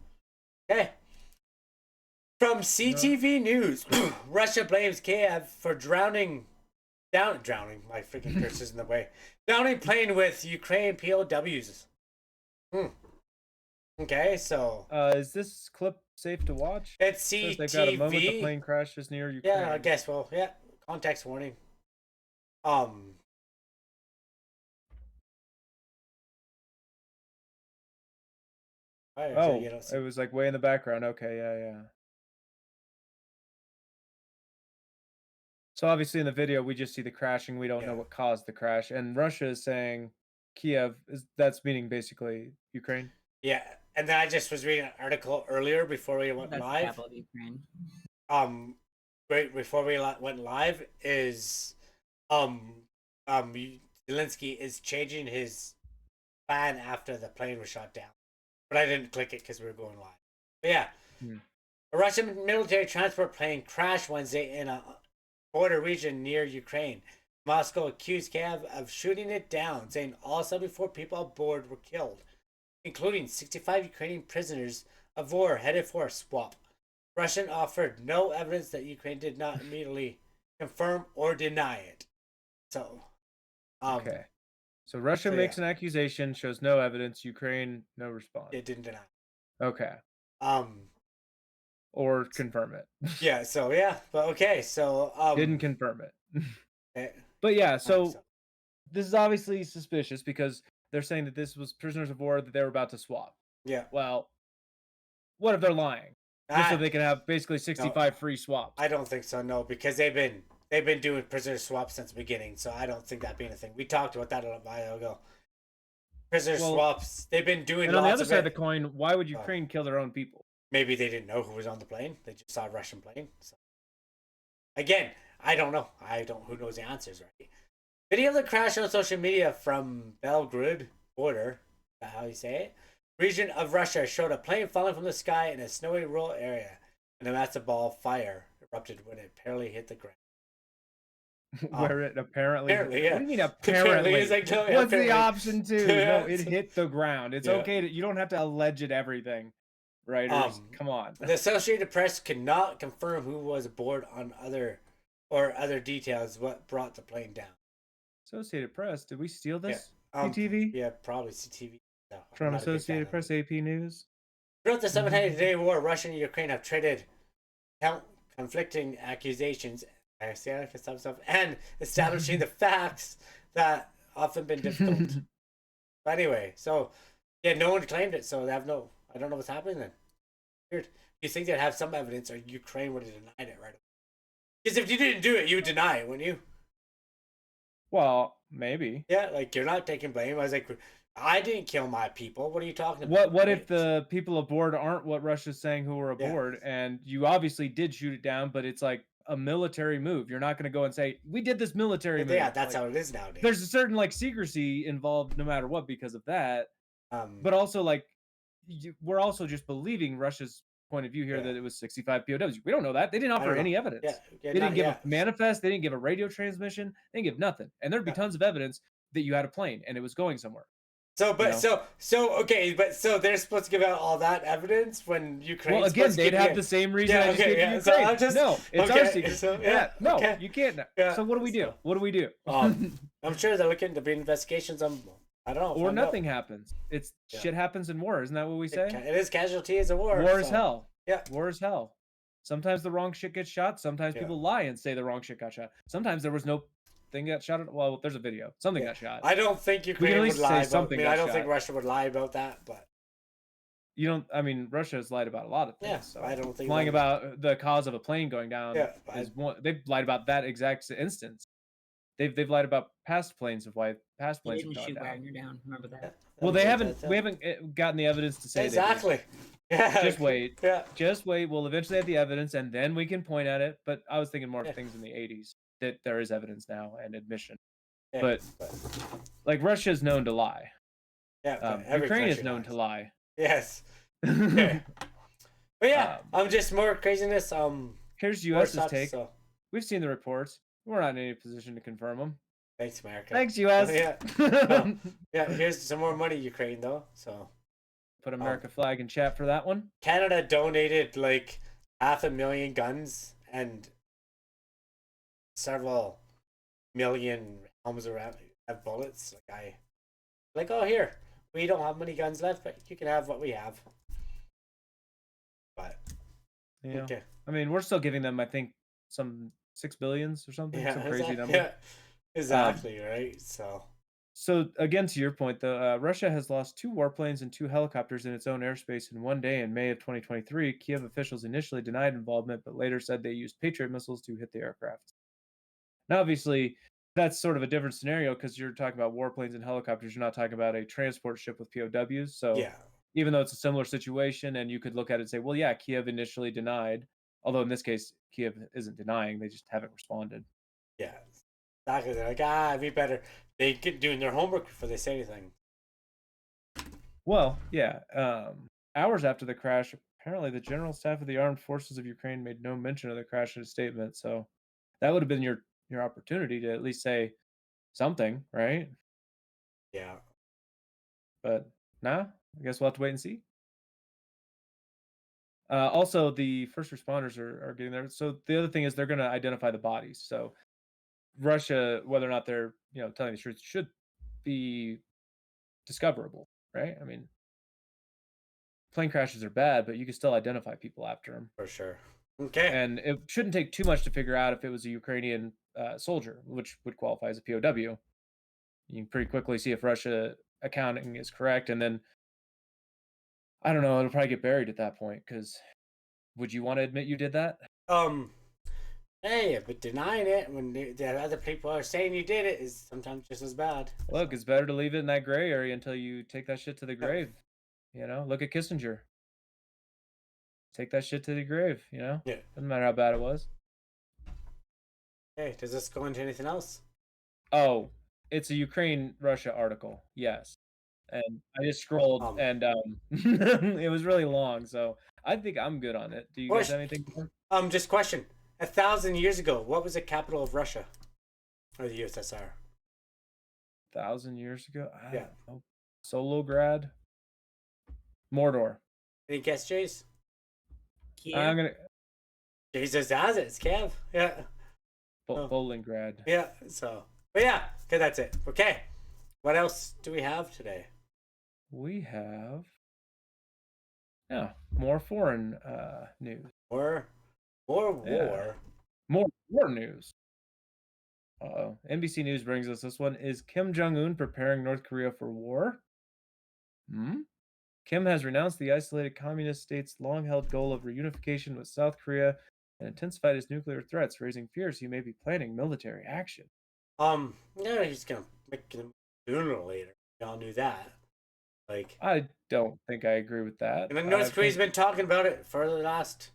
Okay. From CTV News, Russia blames Kyiv for drowning. My freaking curse is in the way. Downing plane with Ukraine POWs. Okay, so Is this clip safe to watch? it's Says they've got a moment the CTV. plane crashes near Ukraine. Yeah, I guess. Well, yeah. Context warning. Oh, you don't see- it was like way in the background. Okay, yeah. So obviously in the video we just see the crashing. We don't know Yeah. what caused the crash, and Russia is saying Kiev is that's meaning basically Ukraine. Yeah, and then I just was reading an article earlier before we went That's the live. capital of Ukraine. Right before we went live is Zelensky is changing his plan after the plane was shot down, but I didn't click it because we were going live. But yeah, a Russian military transport plane crashed Wednesday in a border region near Ukraine. Moscow accused Kyiv of shooting it down, saying all 74 people aboard were killed, including 65 Ukrainian prisoners of war headed for a swap. Russian offered no evidence that Ukraine did not immediately confirm or deny it. So, Okay. So Russia so makes yeah. an accusation, shows no evidence. Ukraine, no response. it didn't deny. Okay. Um, Or confirm it. yeah. So yeah, but okay. So Didn't confirm it. eh, But yeah, so so- this is obviously suspicious because they're saying that this was prisoners of war that they were about to swap. yeah. Well, what if they're lying? Just so Ah, they can have basically 65 free swaps. I don't think so. No, because they've been doing prisoner swaps since the beginning. So I don't think that being a thing. We talked about that a while ago. Prisoner swaps. They've been doing. And on the lots other of side of it. the coin, why would Ukraine kill their own people? Maybe they didn't know who was on the plane. They just saw a Russian plane. So. Again, I don't know. Who knows the answers, right? Video of the crash on social media from Belgrade border. Is that how you say it? Region of Russia showed a plane falling from the sky in a snowy rural area, and a massive ball of fire erupted when it apparently hit the ground. Where it apparently. Apparently, yeah. What do you mean apparently? It's like, no, yeah, What's the apparently. option to? Yeah, No, it so- hit the ground. It's Yeah. okay. You don't have to allege it everything. Writers, come on. The Associated Press cannot confirm who was aboard on other details what brought the plane down. Associated Press, did we steal this? Um, CTV? Yeah, probably CTV. No, I'm From not a big fan Associated of Press, it. AP News? Throughout the 700-day war, Russia and Ukraine have traded conflicting accusations and establishing the facts that often been difficult. But anyway, so yeah, no one claimed it, so they have no. I don't know what's happening then. Weird. You think they'd have some evidence, or Ukraine would have denied it right away? Because if you didn't do it, you would deny it, wouldn't you? Well, maybe. Yeah, like you're not taking blame. I was like, I didn't kill my people. What are you talking about? What if the people aboard aren't what Russia's saying who were aboard, and you obviously did shoot it down, but it's like a military move. You're not going to go and say we did this military move. Yeah, that's like, how it is nowadays. There's a certain like secrecy involved, no matter what, because of that. But also like we're also just believing Russia's point of view here that it was 65 POWs. We don't know that. They didn't offer any evidence. They didn't give a manifest. They didn't give a radio transmission. They didn't give nothing. And there'd be tons of evidence that you had a plane and it was going somewhere. So, but okay, but so they're supposed to give out all that evidence when Ukraine. Well, again, they'd have the same reason I just gave to Ukraine. So I'm just, no, it's our secret. So, no, okay. you can't. Yeah, So what do we do? so- What do we do? I'm sure they're looking to be investigations on. I don't know. Or nothing happens. It's shit happens in war. Isn't that what we say? It is casualty is a war. War is hell. Yeah. War is hell. Sometimes the wrong shit gets shot. Sometimes people lie and say the wrong shit got shot. Sometimes there was no thing got shot. Well, there's a video. Something got shot. I don't think Ukraine at would least lie. say something I got don't shot. think Russia would lie about that. But You don't. I mean, Russia has lied about a lot of things. yeah, So I don't think lying about the cause of a plane going down. Yeah, is one, they've lied about that exact instance. they've lied about past planes of why past They planes have didn't gone shoot down. Wagner down. Remember that? Well, they haven't. We haven't gotten the evidence to say exactly. Yeah. Just wait. Yeah. Just wait. We'll eventually have the evidence, and then we can point at it. But I was thinking more Yeah. of things in the 80s that there is evidence now and admission. Yeah, But like Russia is known to lie. yeah, every Ukraine is country known lies. to lie. Yes. Yeah. But yeah, just more craziness. Here's more U.S.'s sucks, take. So. We've seen the reports. We're not in any position to confirm them. Thanks, America. Thanks, U.S. Yeah. No. Yeah. Here's some more money, Ukraine, though. So. Put America flag in chat for that one. Canada donated like 500,000 guns and several million rounds of bullets. Oh, here, we don't have many guns left, but you can have what we have. But Yeah, okay. I mean, we're still giving them, I think, some 6 billions or something. Yeah, some crazy number. Yeah, exactly, right. So again, to your point, though, Russia has lost 2 warplanes and 2 helicopters in its own airspace in one day in May of 2023. Kyiv officials initially denied involvement, but later said they used Patriot missiles to hit the aircraft. Now, obviously, that's sort of a different scenario because you're talking about warplanes and helicopters. You're not talking about a transport ship with POWs. So yeah, even though it's a similar situation, and you could look at it and say, well, yeah, Kyiv initially denied. Although in this case, Kyiv isn't denying; they just haven't responded. yeah, exactly. They're like, we better. They get doing their homework before they say anything. Well, yeah. Hours after the crash, apparently the General Staff of the Armed Forces of Ukraine made no mention of the crash in a statement. So that would have been your opportunity to at least say something, right? Yeah. But nah, I guess we'll have to wait and see. Also, the first responders are getting there. So the other thing is they're going to identify the bodies. So Russia, whether or not they're telling the truth, should be discoverable, right? I mean, plane crashes are bad, but you can still identify people after them. For sure. Okay. And it shouldn't take too much to figure out if it was a Ukrainian soldier, which would qualify as a POW. You can pretty quickly see if Russia accounting is correct, and then I don't know, it'll probably get buried at that point. Because would you want to admit you did that? Hey, but denying it when the other people are saying you did it is sometimes just as bad. Look, it's better to leave it in that gray area until you take that shit to the grave. Look at Kissinger. Take that shit to the grave. Yeah. Doesn't matter how bad it was. Hey, does this go into anything else? Oh, it's a Ukraine-Russia article. Yes. And I just scrolled, and it was really long, so I think I'm good on it. Do you guys have anything? Just question. 1,000 years ago, what was the capital of Russia? Or the USSR? 1,000 years ago? I Yeah. don't know. Solograd? Mordor. Any guess, Jace? I'm gonna. Jesus has it. It's Kyiv. Yeah. Bolingrad. Yeah. So, but yeah. Okay, that's it. Okay. What else do we have today? We have. Yeah, more foreign news. More war. More war news. NBC News brings us this one. Is Kim Jong-un preparing North Korea for war? Kim has renounced the isolated communist state's long-held goal of reunification with South Korea and intensified his nuclear threats, raising fears he may be planning military action. Yeah, he's gonna make them sooner or later. Y'all knew that. I don't think I agree with that. And North Korea's been talking about it for the last.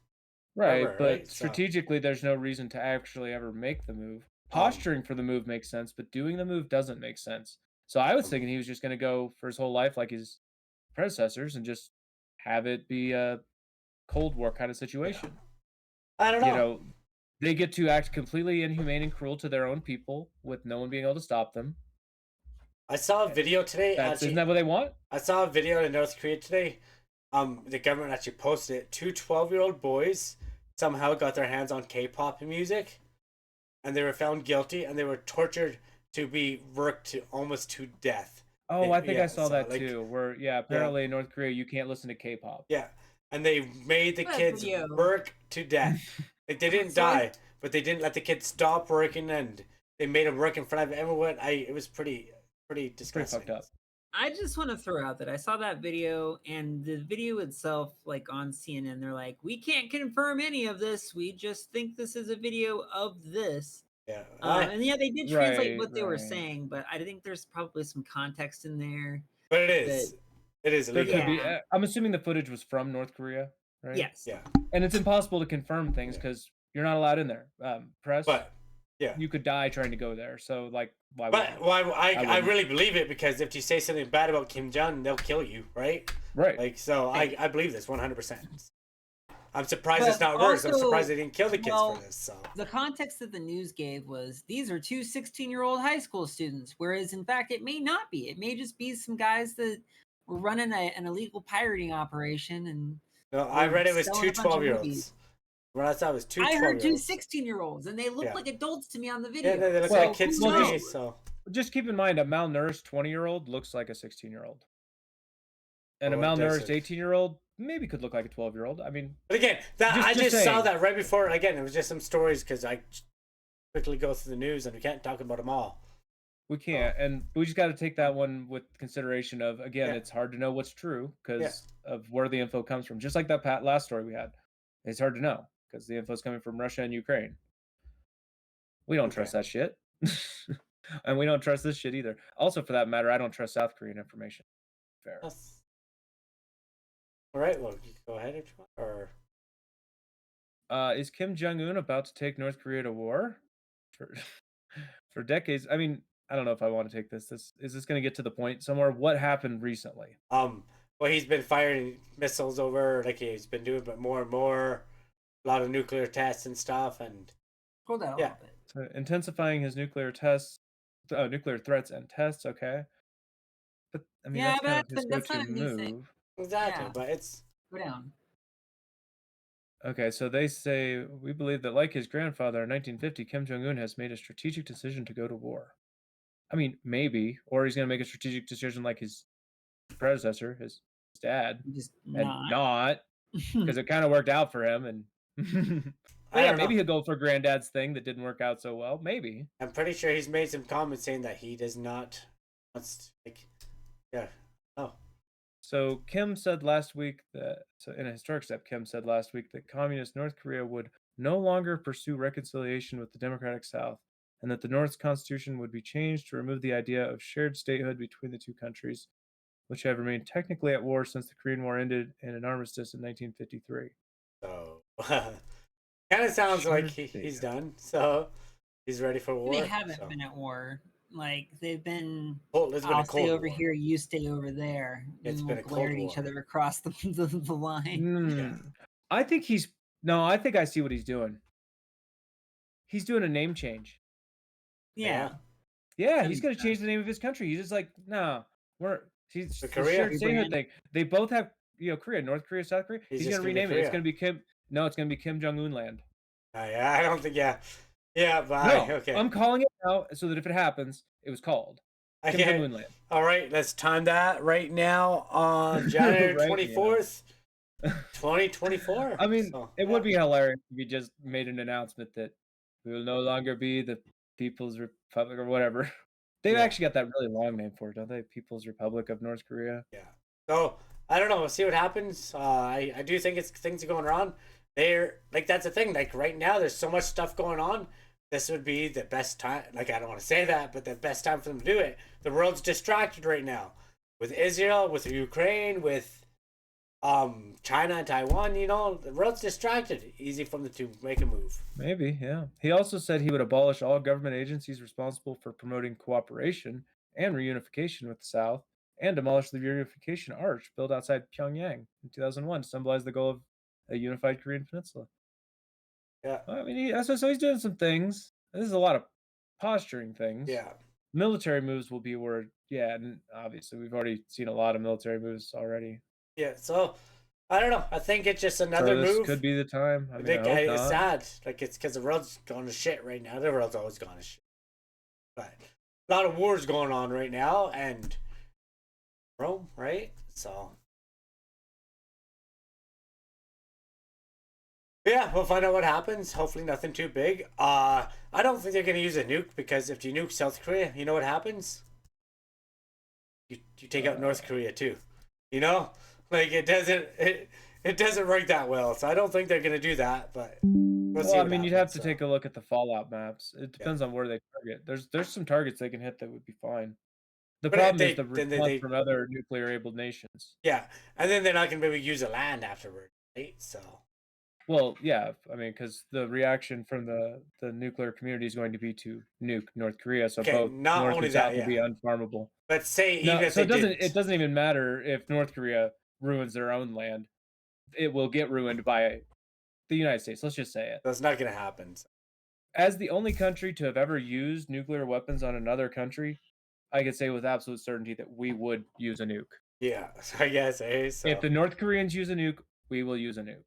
Right, forever, but right? strategically, there's no reason to actually ever make the move. Posturing for the move makes sense, but doing the move doesn't make sense. So I was thinking he was just going to go for his whole life like his predecessors and just have it be a Cold War kind of situation. I don't know. They get to act completely inhumane and cruel to their own people with no one being able to stop them. I saw a video today. Isn't that what they want? I saw a video in North Korea today. The government actually posted it. 2 12-year-old boys somehow got their hands on K-pop music, and they were found guilty, and they were tortured to be worked almost to death. Oh, I think I saw that too. Where apparently in North Korea you can't listen to K-pop. Yeah, and they made the kids work to death. They didn't die, but they didn't let the kids stop working, and they made them work in front of everyone. It was pretty disgusting. Pretty fucked up. I just want to throw out that I saw that video, and the video itself, like on CNN, they're like, we can't confirm any of this. We just think this is a video of this. Yeah. And yeah, they did translate Right, what they were right. saying, but I think there's probably some context in there. But it that- is. It is There illegal. could be. Yeah. I'm assuming the footage was from North Korea, right? Yes. Yeah. And it's impossible to confirm things Yeah. because you're not allowed in there. Press. But yeah. You could die trying to go there. So like, why? But would you? I wouldn't. really believe it, because if you say something bad about Kim Jong, they'll kill you, right? Right. Like, so I believe this 100%. I'm surprised But it's not worse. I'm also, surprised they didn't kill the kids well, for this. So The context that the news gave was these are two 16-year-old high school students, whereas in fact it may not be. It may just be some guys that were running an illegal pirating operation. And no, I read it was selling two a bunch of 12-year-olds. movies. Well, I thought it was two I heard 2 12-year-olds. 16-year-olds, and they look Yeah. like adults to me on the video. Yeah, they look Well, like kids who to me. knows? So Just keep in mind, a malnourished 20-year-old looks like a 16-year-old, and a Well, it does malnourished look- 18-year-old maybe could look like a 12-year-old. I mean, but again, that Just- I just just saw saying. that right before. Again, it was just some stories because I quickly go through the news and we can't talk about them all. we can't, and we just got to take that one with consideration of, again, Yeah. it's hard to know what's true because of where the info comes from. Just like that last story we had, it's hard to know because the info is coming from Russia and Ukraine. We don't trust that shit, and we don't trust this shit either. Also, for that matter, I don't trust South Korean information. Fair. Yes. All right. Well, you can go ahead if you want. Or Is Kim Jong Un about to take North Korea to war? For decades. I mean, I don't know if I want to take this. Is this going to get to the point somewhere? What happened recently? well, he's been firing missiles over, like he's been doing, but more and more, a lot of nuclear tests and stuff, and Hold that a Yeah. little bit. So intensifying his nuclear threats and tests. Okay, but I mean, Yeah, that's kind but of his that's go-to not a new thing. move. exactly. Yeah. But it's Go down. Okay, so they say we believe that, like his grandfather in 1950, Kim Jong Un has made a strategic decision to go to war. I mean, maybe, or he's going to make a strategic decision like his predecessor, his dad, Just and not Hmm. because it kind of worked out for him. And I yeah, don't maybe know. he'll go for granddad's thing that didn't work out so well. Maybe. I'm pretty sure he's made some comments saying that he does not wants like, yeah. Oh, So Kim said last week that, so in a historic step, Kim said last week that communist North Korea would no longer pursue reconciliation with the democratic South, and that the North's constitution would be changed to remove the idea of shared statehood between the two countries, which have remained technically at war since the Korean War ended in an armistice in 1953. so kind of sounds like Sure he's thing. done. So he's ready for war. They haven't so. been at war. Like they've been. Cold, it's been a I'll cold stay over war. here. You stay over there. It's and been we'll a glare cold at each war. other across the line. Yeah. I think he's no. I think I see what he's doing. He's doing a name change. Yeah. Yeah, he's He's going to done. change the name of his country. He's just like, no, he's The the Korea? shared statehood Rebrand. thing. They both have, Korea, North Korea, South Korea. He's He's just going to gonna be rename it. It's Korea. going to be Kim. No, it's going to be Kim Jong Un land. Yeah, I don't think. Yeah, but No, okay. I'm calling it now so that if it happens, it was called Kim Jong Okay. Un land. All right, let's time that right now on January Right now. 24th, 2024. I mean, So, it yeah. would be hilarious if you just made an announcement that we will no longer be the People's Republic or whatever. They've Yeah. actually got that really long name for it, don't they? People's Republic of North Korea. Yeah. So I don't know. We'll see what happens. I do think things are going wrong. They're like, that's the thing. Like right now, there's so much stuff going on. This would be the best time. Like, I don't want to say that, but the best time for them to do it. The world's distracted right now with Israel, with Ukraine, with China and Taiwan. The world's distracted. Easy for them to make a move. Maybe, yeah. He also said he would abolish all government agencies responsible for promoting cooperation and reunification with the South, and demolish the Reunification Arch built outside Pyongyang in 2001 to symbolize the goal of a unified Korean peninsula. Yeah. I mean, so he's doing some things. This is a lot of posturing things. Yeah. Military moves will be where, yeah, and obviously we've already seen a lot of military moves already. Yeah. So I don't know. I think it's just So another this move. could be the time. I I mean, think I hope it's not. sad. Like, it's because the world's gone to shit right now. The world's always gone to shit. But a lot of wars going on right now, and Rome, right? So yeah, we'll find out what happens. Hopefully nothing too big. I don't think they're gonna use a nuke, because if you nuke South Korea, you know what happens? You take out North Korea too. Like, it doesn't work that well. So I don't think they're gonna do that, but We'll Well, see I what mean, you'd have happens, to so. take a look at the fallout maps. It depends on where they target. There's some targets they can hit that would be fine. The But problem is the then response from other nuclear-able nations. Yeah, and then they're not going to be able to use the land afterward, right? So. Well, yeah, I mean, because the reaction from the nuclear community is going to be to nuke North Korea, so Okay, both not North only and South that, will be yeah. unfarmable. But say even No, if so they it doesn't even matter if North Korea ruins their own land. It will get ruined by the United States. Let's just say it. that's not going to happen. So. As the only country to have ever used nuclear weapons on another country, I could say with absolute certainty that we would use a nuke. Yeah, so I guess, so. If the North Koreans use a nuke, we will use a nuke.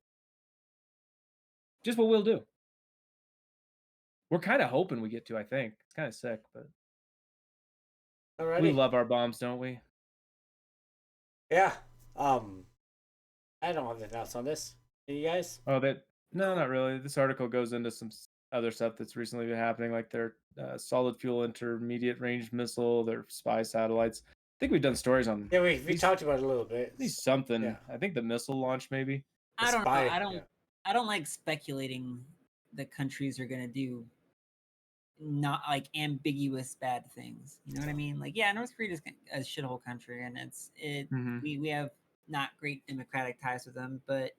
Just what we'll do. We're kind of hoping we get to, I think. It's kind of sick, but Alrighty. we love our bombs, don't we? Yeah. I don't have anything else on this. Do you guys? Oh, no, not really. This article goes into some other stuff that's recently been happening, like their solid fuel intermediate range missile, their spy satellites. I think we've done stories on. Yeah, we talked about it a little bit. At least something. Yeah. I think the missile launch, maybe. I don't know. spy, I don't like speculating that countries are gonna do not like ambiguous bad things. You know what I mean? Like, yeah, North Korea is a shithole country, and Mhm. we have not great democratic ties with them, but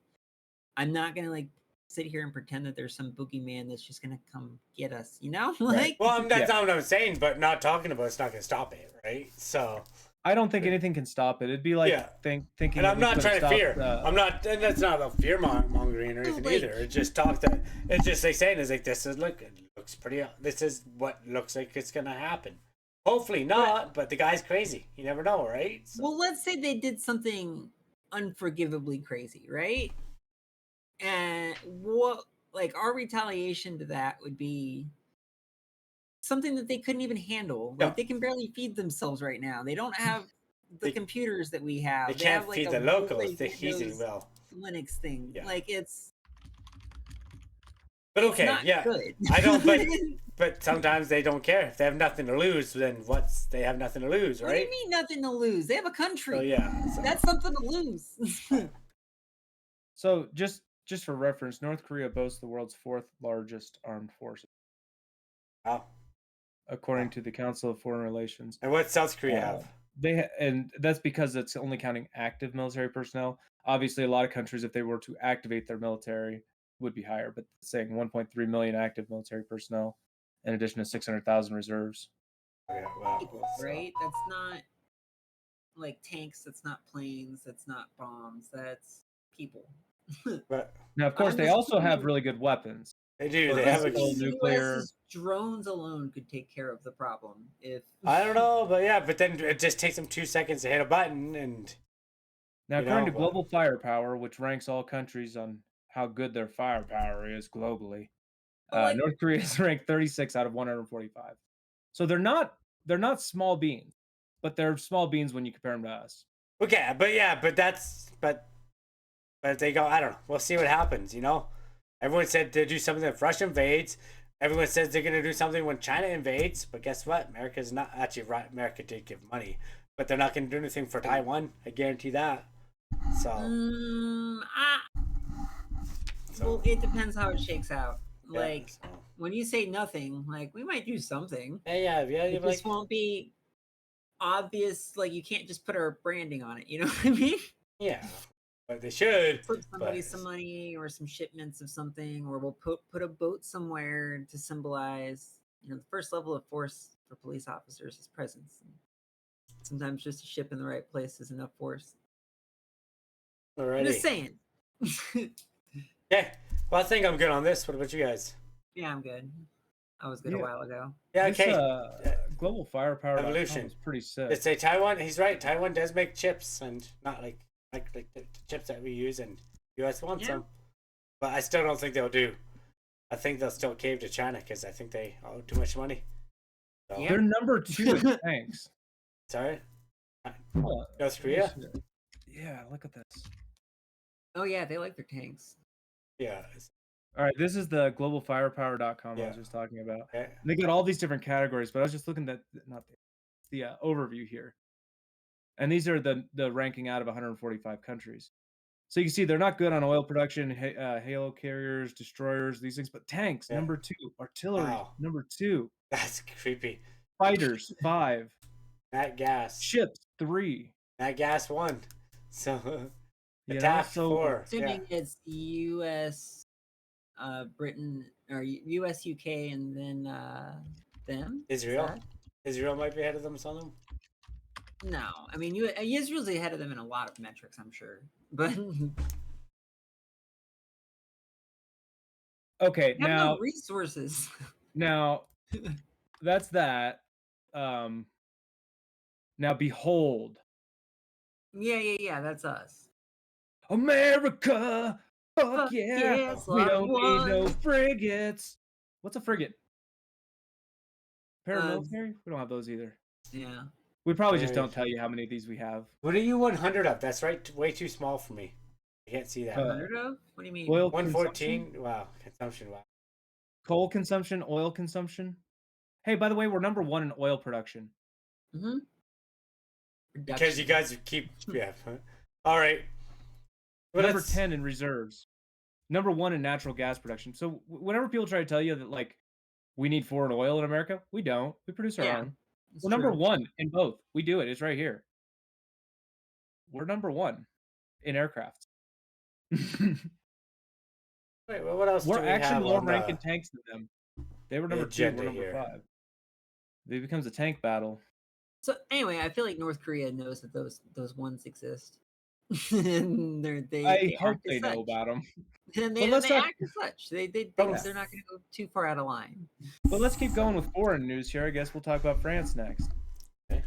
I'm not gonna like sit here and pretend that there's some boogeyman that's just gonna come get us. You know, like. Well, that's Yeah. not what I'm saying, but not talking about it's not going to stop it, right? So. I don't think anything can stop it. It'd be like Yeah. thinking. And I'm we not could've trying to stopped, fear. I'm not, and that's not about fear mongering or anything Like- either. It's just talk that it's just like saying is like this is look, it looks pretty. This is what looks like it's gonna happen. Hopefully not, but the guy's crazy. You never know, right? So, Well, let's say they did something unforgivably crazy, right? And what, like, our retaliation to that would be something that they couldn't even handle. Like, No. they can barely feed themselves right now. They don't have the They- computers that we have. they They can't have, like, feed a the locals. really They're easy Windows well. Linux thing. Yeah. Like, it's But okay, not yeah. good. I don't. But sometimes they don't care. If they have nothing to lose, then they have nothing to lose, What do you right? mean nothing to lose? They have a country. So yeah. So. That's something to lose. So just for reference, North Korea boasts the world's 4th largest armed forces, Wow. according to the Council of Foreign Relations. And what South Korea have? And that's because it's only counting active military personnel. Obviously, a lot of countries, if they were to activate their military, would be higher. But it's saying 1.3 million active military personnel, in addition to 600,000 reserves. Okay, wow. People, right? That's not like tanks. That's not planes. That's not bombs. That's people. But Now, of course, they also have really good weapons. they do. They Well, have a. that's- nuclear- US's drones alone could take care of the problem. If I don't know, but yeah, but then it just takes them 2 seconds to hit a button, and Now, You according know, to Global Firepower, which ranks all countries on how good their firepower is globally, Like- North Korea is ranked 36 out of 145. So they're not small beans, but they're small beans when you compare them to us. okay, but yeah, but they go. I don't know. We'll see what happens. You know, everyone said to do something if Russia invades. Everyone says they're gonna do something when China invades, but guess what? America's not actually right. America did give money, but they're not gonna do anything for Taiwan. I guarantee that. So, well, it depends how it shakes out. yeah, Like so. when you say nothing, like we might do something. yeah. It You're just like, won't be obvious. Like you can't just put our branding on it. You know what I mean? yeah, but they should. Put somebody but- some money or some shipments of something, or we'll put a boat somewhere to symbolize. You know, the first level of force for police officers is presence. And sometimes just a ship in the right place is enough force. I'm Alrighty. just saying. Yeah. Well, I think I'm good on this. What about you guys? Yeah, I'm good. I was good a Yeah. while ago. Yeah. This, Okay. Global Firepower Evolution. is pretty sick. They say Taiwan. He's right. Taiwan does make chips, and not like the chips that we use, and U.S. wants Yeah. them. But I still don't think they'll do. I think they'll still cave to China because I think they owe too much money. So, Yeah. They're number 2 in tanks. Sorry. Oh, North Korea. Yeah, look at this. Oh yeah, they like their tanks. Yeah. All right, this is the globalfirepower.com I Yeah. was just talking about. Okay. And they got all these different categories, but I was just looking at the overview here. And these are the ranking out of 145 countries. So you can see they're not good on oil production, Halo carriers, destroyers, these things, but tanks, Yeah. number 2, artillery, Wow. number 2, That's creepy. fighters, 5, Nat gas. ships, 3. Nat gas 1. So You know, attack so 4. Assuming it's U.S., Britain, or U.S., U.K., and then them. Is Israel. that- Israel might be ahead of them. Some. No, I mean Israel's ahead of them in a lot of metrics, I'm sure, but Okay, they have now no resources. now that's that. Now behold, Yeah, that's us. America, fuck yeah. yes, We I don't need no won. frigates. What's a frigate? Uh, Paramilitary? We don't have those either. Yeah. We probably just Right. don't tell you how many of these we have. What are you 100 of? That's right. Way too small for me. I can't see that. 100 of? What do you mean? Oil 114. consumption, Wow. Consumption. Wow. coal consumption, oil consumption. Hey, by the way, we're number 1 in oil production. Mm-hmm. Because you guys keep. Yeah. All right. Well, Number that's- 10 in reserves. Number 1 in natural gas production. So whenever people try to tell you that like we need foreign oil in America, we don't. We produce our Yeah, own. it's We're number true. 1 in both. We do it. It's right here. We're number 1 in aircraft. Wait, well, what else We're do we actually have lower on rank in the tanks than them. They were number 2. agenda We're number here? 5. It becomes a tank battle. So anyway, I feel like North Korea knows that those ones exist. And they I hope act as they know such. about them. And But let's they talk- act as such. They're Yeah. not going to go too far out of line. But let's keep going with foreign news here. I guess we'll talk about France next. Okay.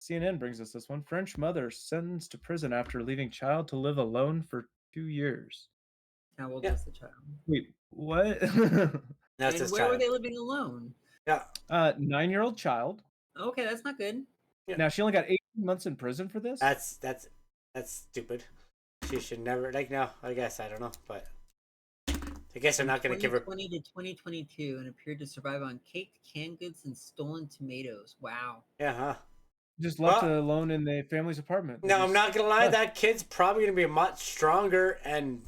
CNN brings us this one. French mother sentenced to prison after leaving child to live alone for 2 years. How old Yeah. is the child? Wait, what? That's And this where were child. they living alone? Yeah. 9-year-old child. Okay, that's not good. Yeah. Now she only got 18 months in prison for this. That's stupid. She should never no. I guess I don't know, but I guess I'm not going to give her. 2020 to 2022, and appeared to survive on caked canned goods and stolen tomatoes. Wow. Oh, Yeah, huh? Just left Well- alone in the family's apartment. No, I'm not gonna lie. Huh. That kid's probably gonna be much stronger and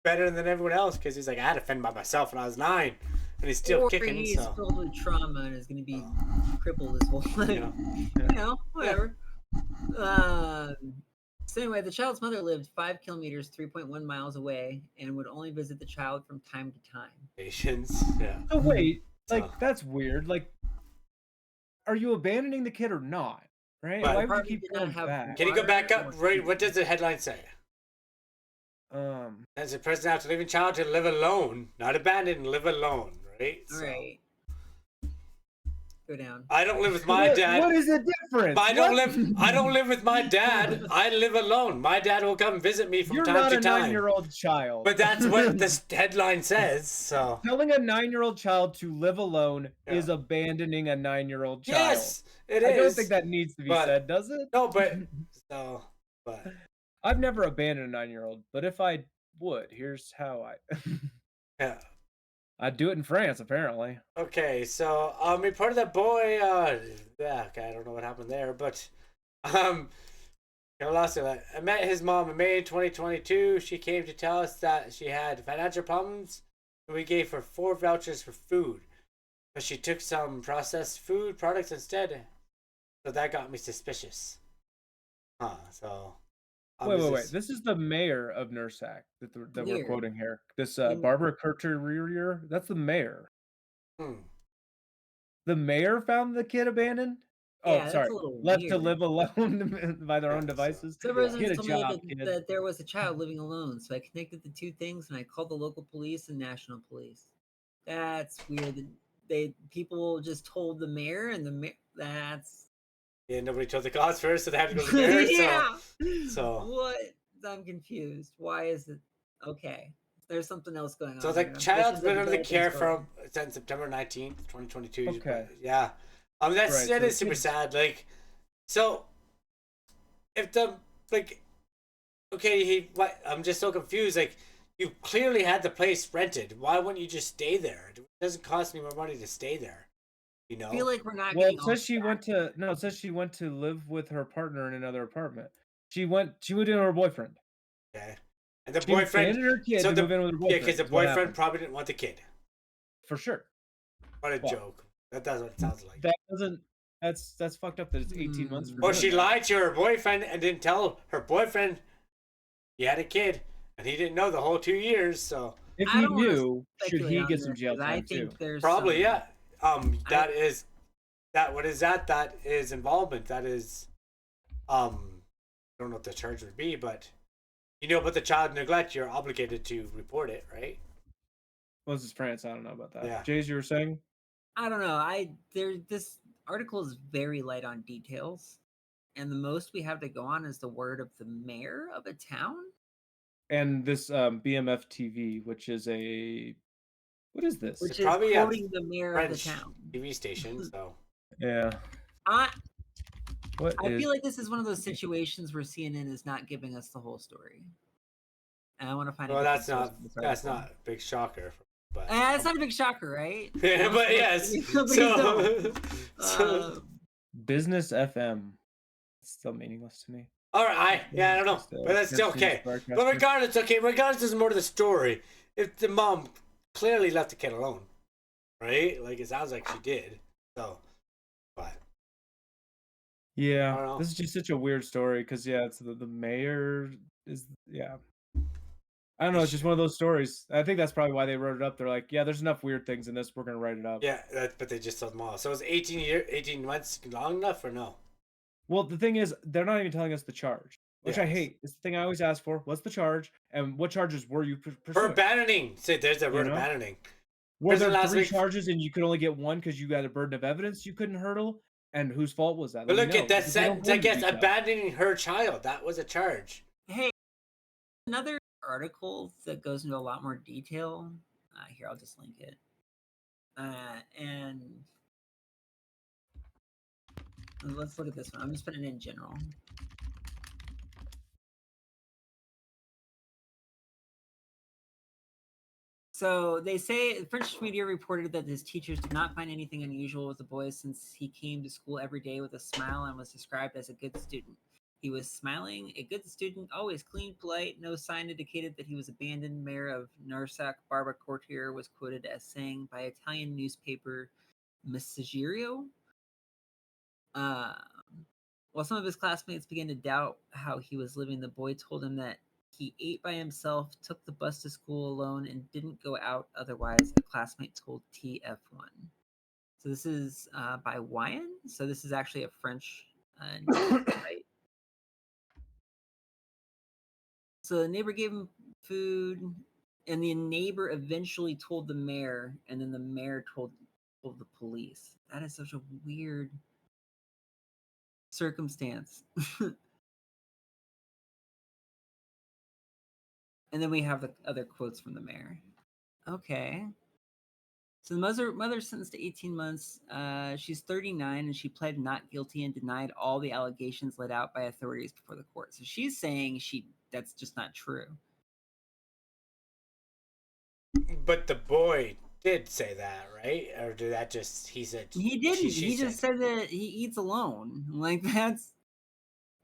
better than everyone else because he's like, I had to fend by myself when I was 9, and he's still Or kicking. he's So filled with trauma and is going to be crippled his whole life. you know, You know, whatever. So anyway, the child's mother lived 5 kilometers, 3.1 miles away, and would only visit the child from time to time. patience. Yeah. So wait, like So- that's weird. Like, are you abandoning the kid or not? Right? But- Why would you Probably keep did not going have back? Can you go back Water up? or Right. food. What does the headline say? As a person after leaving child to live alone, not abandoned, live alone. Right. All So, right. Go down. I don't live with my dad. What is the difference? I don't What? live. I don't live with my dad. I live alone. My dad will come visit me from You're time not to a time. 9-year-old child. But that's what this headline says. So Telling a 9-year-old child to live alone Yeah. is abandoning a 9-year-old child. yes, it is. I don't think that needs to be but- said, does it? No, but so, but I've never abandoned a 9-year-old, but if I would, here's how yeah. I'd do it in France, apparently. Okay, so reported that boy. Yeah, okay, I don't know what happened there, but I lost it. I met his mom in May 2022. She came to tell us that she had financial problems, and we gave her 4 vouchers for food, but she took some processed food products instead. So that got me suspicious. So. Wait. This is the mayor of Nursak that we're Weird. quoting here. This Mm. Barbara Couturier, that's the mayor. Hmm. The mayor found the kid abandoned? Yeah, Oh, that's sorry. a little Left to weird. live alone by their Yeah, own so- devices. So Yeah. residents Get a told job, me kid. that there was a child living alone, so I connected the 2 things and I called the local police and national police. That's weird. People just told the mayor, and the mayor. That's Yeah, nobody told the cops first, so they had to go to there. yeah. so- What? I'm confused. Why is it okay? There's something else going on. So here. the This child's is been a under the developing care story. from since September 19th, 2022. Okay. Yeah. That's Right, that so is the super kid's- sad. Like, so if the okay, I'm just so confused. Like, you clearly had the place rented. Why wouldn't you just stay there? It doesn't cost me more money to stay there. You know. I feel like we're not Well, getting it says off she track. went to live with her partner in another apartment. She moved in with her boyfriend. Okay. And the She boyfriend. abandoned her kid So to move in with her yeah, boyfriend. because the is what boyfriend happened. probably didn't want the kid. For sure. What a Well, joke. That's what it sounds like. That doesn't. That's fucked up. That it's 18 months. For Or doing she that. lied to her boyfriend and didn't tell her boyfriend he had a kid, and he didn't know the whole 2 years. So If I he don't wanna knew, should speculate he on get some this, jail 'cause I time too? think there's probably some- yeah. That is that. What is that? That is involvement. That is I don't know what the charge would be, but about the child neglect, you're obligated to report it, right? Well, this is France. I don't know about that. Yeah. Jays, you were saying? I don't know. This article is very light on details, and the most we have to go on is the word of the mayor of a town. And this BMF TV, which is a what is this? Which It's is probably a quoting the mayor of the French town. TV station. So Yeah. I What I is? feel like this is one of those situations where CNN is not giving us the whole story. And I want to find. well, a good that's source not for this that's article. not a big shocker. But It's not a big shocker, right? yeah, but yes. Please So, don't. Business FM. It's still meaningless to me. all right, I don't know, but that's still okay. But regardless, regardless, there's more to the story. If the mom clearly left the kid alone, right? Like it sounds like she did. So, but I don't Yeah, know. this is just such a weird story because it's the mayor is I don't know. It's just one of those stories. I think that's probably why they wrote it up. They're like, yeah, there's enough weird things in this. We're gonna write it up. Yeah, but they just told them all. So is 18 months long enough or no? Well, the thing is, they're not even telling us the charge, which I Yes. hate. It's the thing I always ask for. What's the charge, and what charges were you For pursuing? abandoning. Say there's a word know? abandoning. Were prison there last 3 week- charges and you could only get 1 because you got a burden of evidence you couldn't hurdle? And whose fault was that? But Let look me at know, that because they don't sentence. go I into guess detail. abandoning her child. That was a charge. Hey, another article that goes into a lot more detail. Here, I'll just link it. And let's look at this one. I'm just putting it in general. So they say the French media reported that his teachers did not find anything unusual with the boy since he came to school every day with a smile and was described as a good student. He was smiling, a good student, always clean, polite. No sign indicated that he was abandoned. Mayor of Narsac, Barbara Courtier, was quoted as saying by Italian newspaper Messaggero. While some of his classmates began to doubt how he was living, the boy told him that he ate by himself, took the bus to school alone, and didn't go out otherwise, a classmate told TF1. So this is by Wyan. So this is actually a French news site. So the neighbor gave him food, and the neighbor eventually told the mayor, and then the mayor told the police. That is such a weird circumstance. And then we have the other quotes from the mayor. Okay. So the mother sentenced to 18 months. She's 39 and she pled not guilty and denied all the allegations laid out by authorities before the court. So she's saying that's just not true. But the boy did say that, right? Or did that just he said? He didn't. She He just said that he eats alone. Like that's.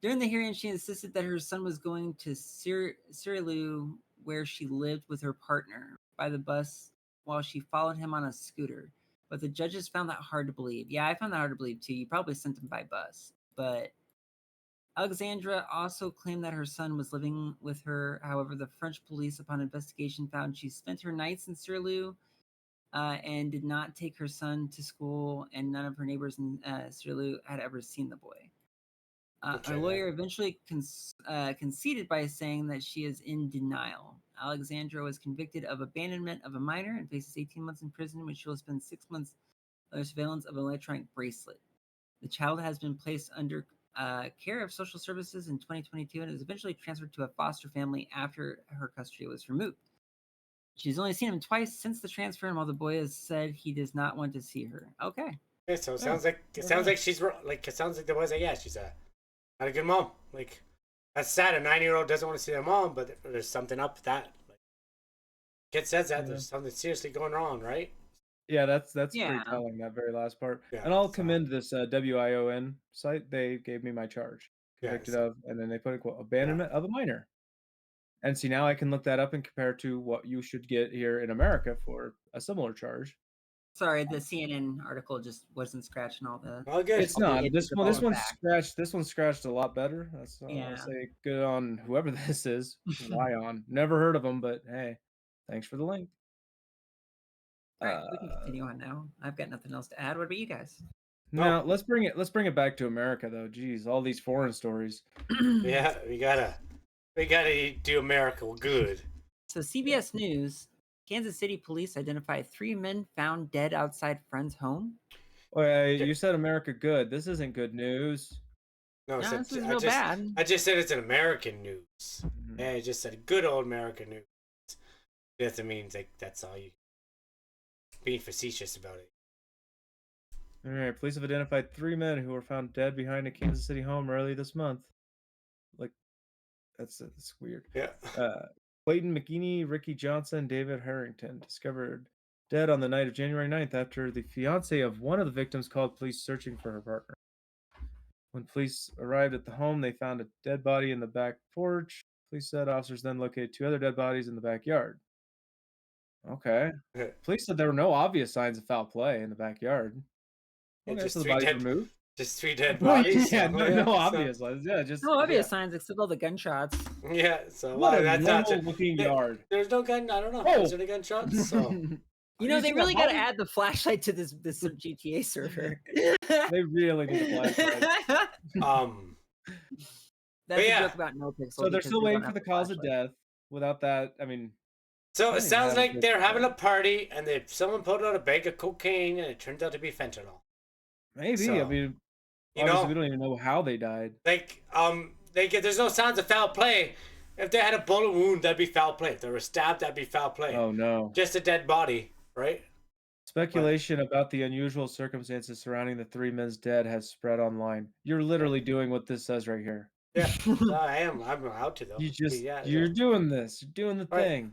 During the hearing, she insisted that her son was going to Sirilu, where she lived with her partner, by the bus while she followed him on a scooter. But the judges found that hard to believe. Yeah, I found that hard to believe too. You probably sent him by bus. But Alexandra also claimed that her son was living with her. However, the French police, upon investigation, found she spent her nights in Sirilu and did not take her son to school, and none of her neighbors in Sirilu had ever seen the boy. Her lawyer eventually conceded by saying that she is in denial. Alexandra was convicted of abandonment of a minor and faces 18 months in prison, which she will spend 6 months under surveillance of an electronic bracelet. The child has been placed under care of social services in 2022 and is eventually transferred to a foster family after her custody was removed. She's only seen him twice since the transfer, and while the boy has said he does not want to see her. Okay. Okay, so it sounds like she's like it sounds like the boy's like she's not a good mom. Like that's sad. A 9-year-old doesn't want to see their mom, but there's something up with that. Like, kid says that there's something seriously going wrong, right? Yeah, that's pretty telling, that very last part. Yeah, And I'll so- commend this WION site. They gave me my charge. convicted of, and then they put a quote, abandonment of a minor. And see, now I can look that up and compare to what you should get here in America for a similar charge. Sorry, the CNN article just wasn't scratching all the. Oh, good. It's not. edges This of one. all This the one's facts. scratched. This one's scratched a lot better. That's all Yeah. I'll say. Good on whoever this is. Why on? Never heard of them, but hey, thanks for the link. All right, we can continue on now. I've got nothing else to add. What about you guys? Now let's bring it back to America though. Jeez, all these foreign stories. Yeah, we gotta do America good. So CBS News, Kansas City police identify 3 men found dead outside friend's home. You said America good. This isn't good news. No, No, this is real bad. I just said it's an American news. Mhm. Yeah, I just said good old American news. Doesn't mean like that's all you being facetious about it. All right, police have identified 3 men who were found dead behind a Kansas City home early this month. Like, that's weird. Yeah. Clayton McKinney, Ricky Johnson, David Harrington discovered dead on the night of January 9th after the fiance of one of the victims called police searching for her partner. When police arrived at the home, they found a dead body in the back porch. Police said officers then located 2 other dead bodies in the backyard. Okay. Police said there were no obvious signs of foul play in the backyard. Yeah, Okay, just so the 3 bodies dead, removed? just 3 dead Well, bodies. yeah, so, no so- obvious signs. Yeah, just No obvious signs except all the gunshots. Yeah, so what a that's not normal-looking yard. There's no gun. I don't know. Oh. Is there any gunshots? So You know, You they see that really got to body? add the flashlight to this GTA server. They really need a flashlight. That's a yeah. joke about no pixel. So they're because still they waiting don't for the have a cause of flashlight. death. Without that, I mean, so I it think sounds that like was they're good. having a party and someone pulled out a bag of cocaine and it turns out to be fentanyl. maybe. So, I mean, You obviously know, we don't even know how they died. there's no signs of foul play. If they had a bullet wound, that'd be foul play. If they were stabbed, that'd be foul play. Oh no. Just a dead body, right? Speculation about the unusual circumstances surrounding the 3 men's dead has spread online. You're literally doing what this says right here. Yeah, I am. I'm out to though. You're doing this. You're doing the Right. thing.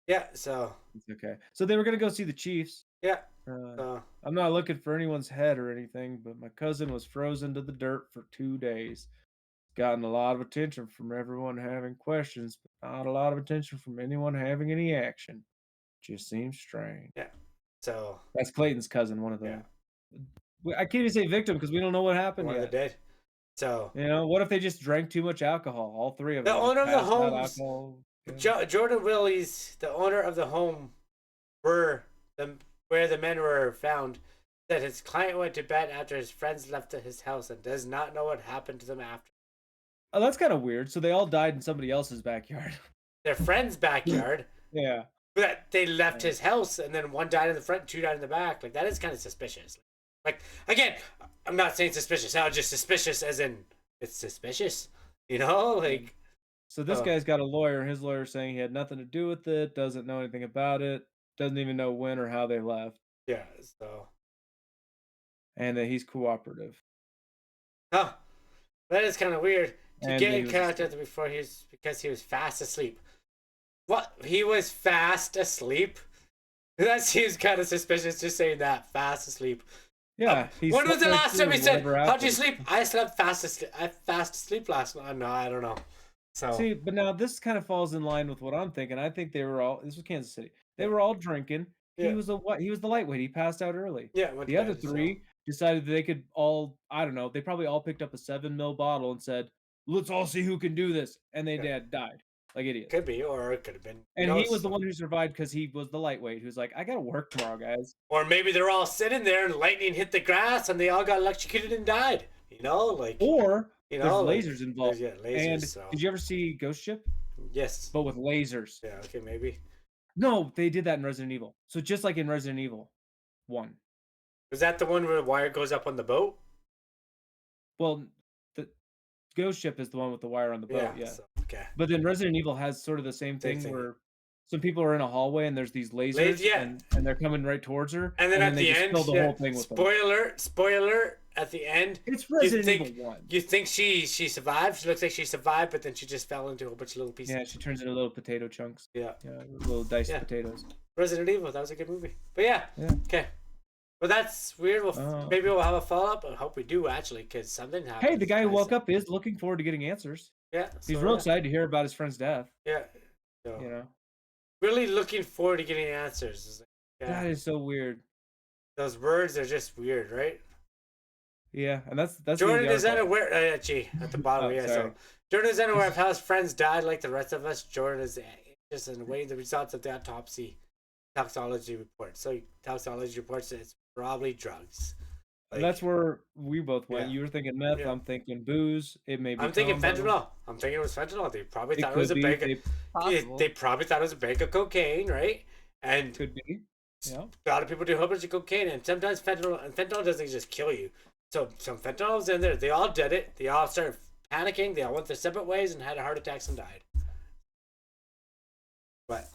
Yeah. So It's okay. So they were gonna go see the Chiefs. yeah. I'm not looking for anyone's head or anything, but my cousin was frozen to the dirt for 2 days. Gotten a lot of attention from everyone having questions, but not a lot of attention from anyone having any action. Just seems strange. Yeah. So That's Clayton's cousin, one of Yeah. the. I can't even say victim because we don't know what happened one of the yet. dead. So You know, what if they just drank too much alcohol? All 3 of The them. owner of the passed out homes- alcohol. Yeah. Jordan Willies, the owner of the home where the men were found, said his client went to bed after his friends left his house and does not know what happened to them after. Oh, that's kind of weird. So they all died in somebody else's backyard. Their friend's backyard, Yeah. but they left his house and then 1 died in the front, 2 died in the back. Like that is kind of suspicious. Like again, I'm not saying suspicious. I'm just suspicious as in it's suspicious. You know, like So this guy's got a lawyer. His lawyer saying he had nothing to do with it, doesn't know anything about it, doesn't even know when or how they left, yeah. So and that he's cooperative. that is kind of weird to And get he in was contact before because he was fast asleep. What? He was fast asleep? That seems kind of suspicious. Just saying that fast asleep. Yeah. he When was slept the right last time through he said, whatever "How'd you happened. sleep?" I slept fast asleep. I fast asleep last night. No, I don't know. So See, but now this kind of falls in line with what I'm thinking. I think they were all. This was Kansas City. They were all drinking. Yeah. He was the lightweight. He passed out early. yeah, went to The other bed, so- 3 decided they could all. I don't know. They probably all picked up a 7 ml bottle and said, "Let's all see who can do this," and they died like idiots. Could be, or it could have been. And he was the one who survived because he was the lightweight who's like, I gotta work tomorrow, guys. Or maybe they're all sitting there and lightning hit the grass and they all got electrocuted and died. You know, like Or you know, there's like, lasers involved. Yeah, lasers. And so did you ever see Ghost Ship? yes. But with lasers. Yeah. Okay. Maybe. No, they did that in Resident Evil. So just like in Resident Evil 1. Was that the one where the wire goes up on the boat? Well, the Ghost Ship is the one with the wire on the boat, yeah. So, okay. But then Resident Evil has sort of the same Same thing thing. where some people are in a hallway and there's these lasers yeah. and they're coming right towards her. And then at they the just end, kill the whole thing with them. spoiler. At the end, It's Resident think- Evil 1. you think she survived. She looks like she survived, but then she just fell into a bunch of little pieces. Yeah, she turns into little potato chunks. Yeah. Yeah, little diced Yeah. potatoes. Resident Evil. That was a good movie. But yeah. Yeah. Okay. Well, that's weird. Maybe we'll have a follow-up. I hope we do, actually, because something happened. Hey, the guy who woke up is looking forward to getting answers. Yeah. He's real excited to hear about his friend's death. Yeah. So, You know? really looking forward to getting answers. That is so weird. Those words are just weird, right? Yeah, and that's Jordan is unaware. At the bottom. Oh, So Jordan is unaware of how his friends died, like the rest of us. Jordan is just awaiting the results of the autopsy toxicology report. So toxicology reports that it's probably drugs. Like, that's where we both went. Yeah. You were thinking meth. Yeah. I'm thinking booze. It may be. I'm thinking fentanyl. I'm thinking it was fentanyl. They probably thought it was a bag. They probably thought it was a bag of cocaine, right? And could be. Yeah. A lot of people do a whole bunch of cocaine, and sometimes fentanyl doesn't just kill you. So some fentanyl was in there. They all did it. They all started panicking. They all went their separate ways and had heart attacks and died. But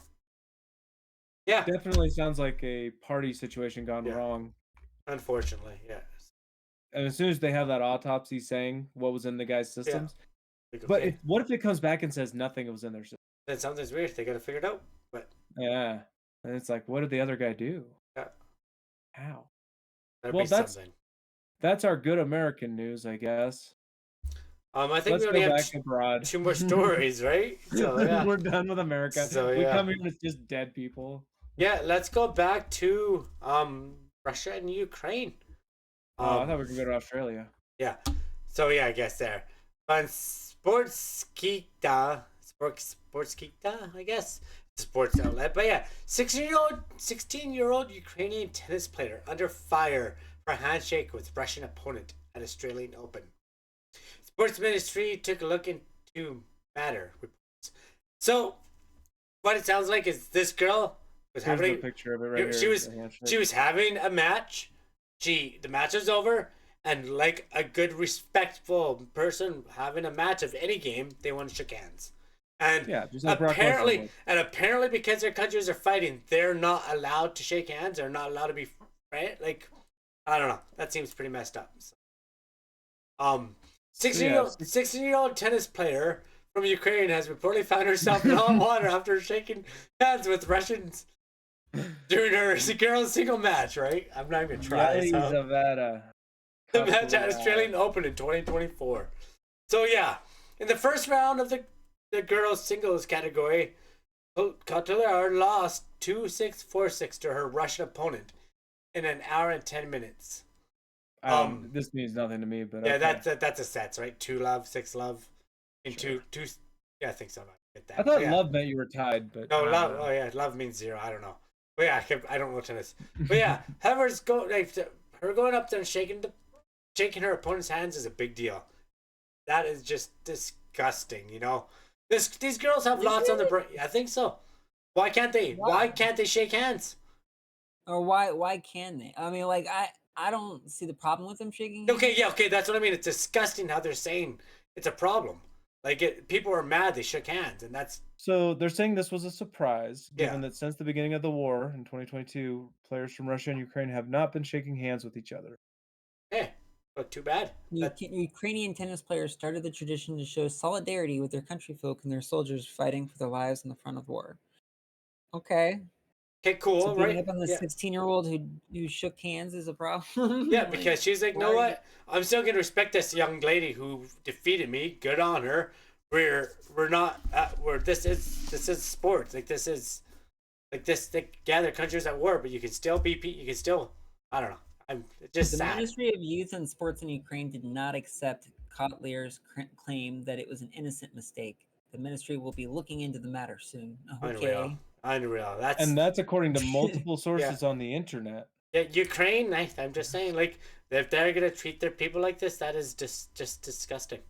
yeah, definitely sounds like a party situation gone wrong. Unfortunately, yes. And as soon as they have that autopsy saying what was in the guy's systems, but what if it comes back and says nothing was in their system? Then something's weird. They gotta figure it out. But yeah, and it's like, what did the other guy do? Yeah. How? Well, that's our good American news, I guess. I think we only have 2 more stories, right? So yeah. We're done with America. So we come here with just dead people. Yeah, let's go back to Russia and Ukraine. I thought we were gonna go to Australia. Yeah. So yeah, I guess there. On Sportskita, I guess. Sports outlet. But yeah, 16-year-old Ukrainian tennis player under fire for a handshake with Russian opponent at Australian Open. Sports Ministry took a look into matter reports. So what it sounds like is this girl was having a picture of it right here. She was having a match. The match was over, and like a good respectful person having a match of any game, they want to shake hands. And apparently because their countries are fighting, they're not allowed to shake hands. They're not allowed to be right. Like, I don't know. That seems pretty messed up. So, 16-year-old tennis player from Ukraine has reportedly found herself in hot water after shaking hands with Russians during her girls' single match. Right? I'm not even trying. The match at Australian Open in 2024. So yeah, in the first round of the girls' singles category, Kotellar lost 2-6, 4-6 to her Russian opponent in an hour and 10 minutes. This means nothing to me, but yeah, okay. That's a sets, right? 2-love, 6-love, and two. Yeah, I think so. I thought love meant you were tied, but no, love. Oh yeah, love means 0. I don't know. But yeah, I don't know tennis. But yeah, her going up there and shaking her opponent's hands is a big deal. That is just disgusting, you know. These girls have lots on the brain. I think so. Why can't they? Why can't they shake hands? Or why can they? I mean, like I don't see the problem with them shaking hands. Okay, that's what I mean. It's disgusting how they're saying it's a problem. Like people are mad they shook hands, and that's so they're saying this was a surprise, given that since the beginning of the war in 2022, players from Russia and Ukraine have not been shaking hands with each other. Hey. But too bad. Ukrainian tennis players started the tradition to show solidarity with their countryfolk and their soldiers fighting for their lives in the front of war. Okay, cool. So right? Up on the 16-year-old who shook hands is a problem. Yeah, because she's like, you know what? I'm still gonna respect this young lady who defeated me. Good on her. We're not. This is sports. Like this is like this. Their countries at war, but you can still be. You can still. I don't know. Just the sad. Ministry of Youth and Sports in Ukraine did not accept Kotler's claim that it was an innocent mistake. The ministry will be looking into the matter soon. Okay. Unreal. That's according to multiple sources on the internet. Yeah, Ukraine. I'm just saying, like, if they're gonna treat their people like this, that is just disgusting.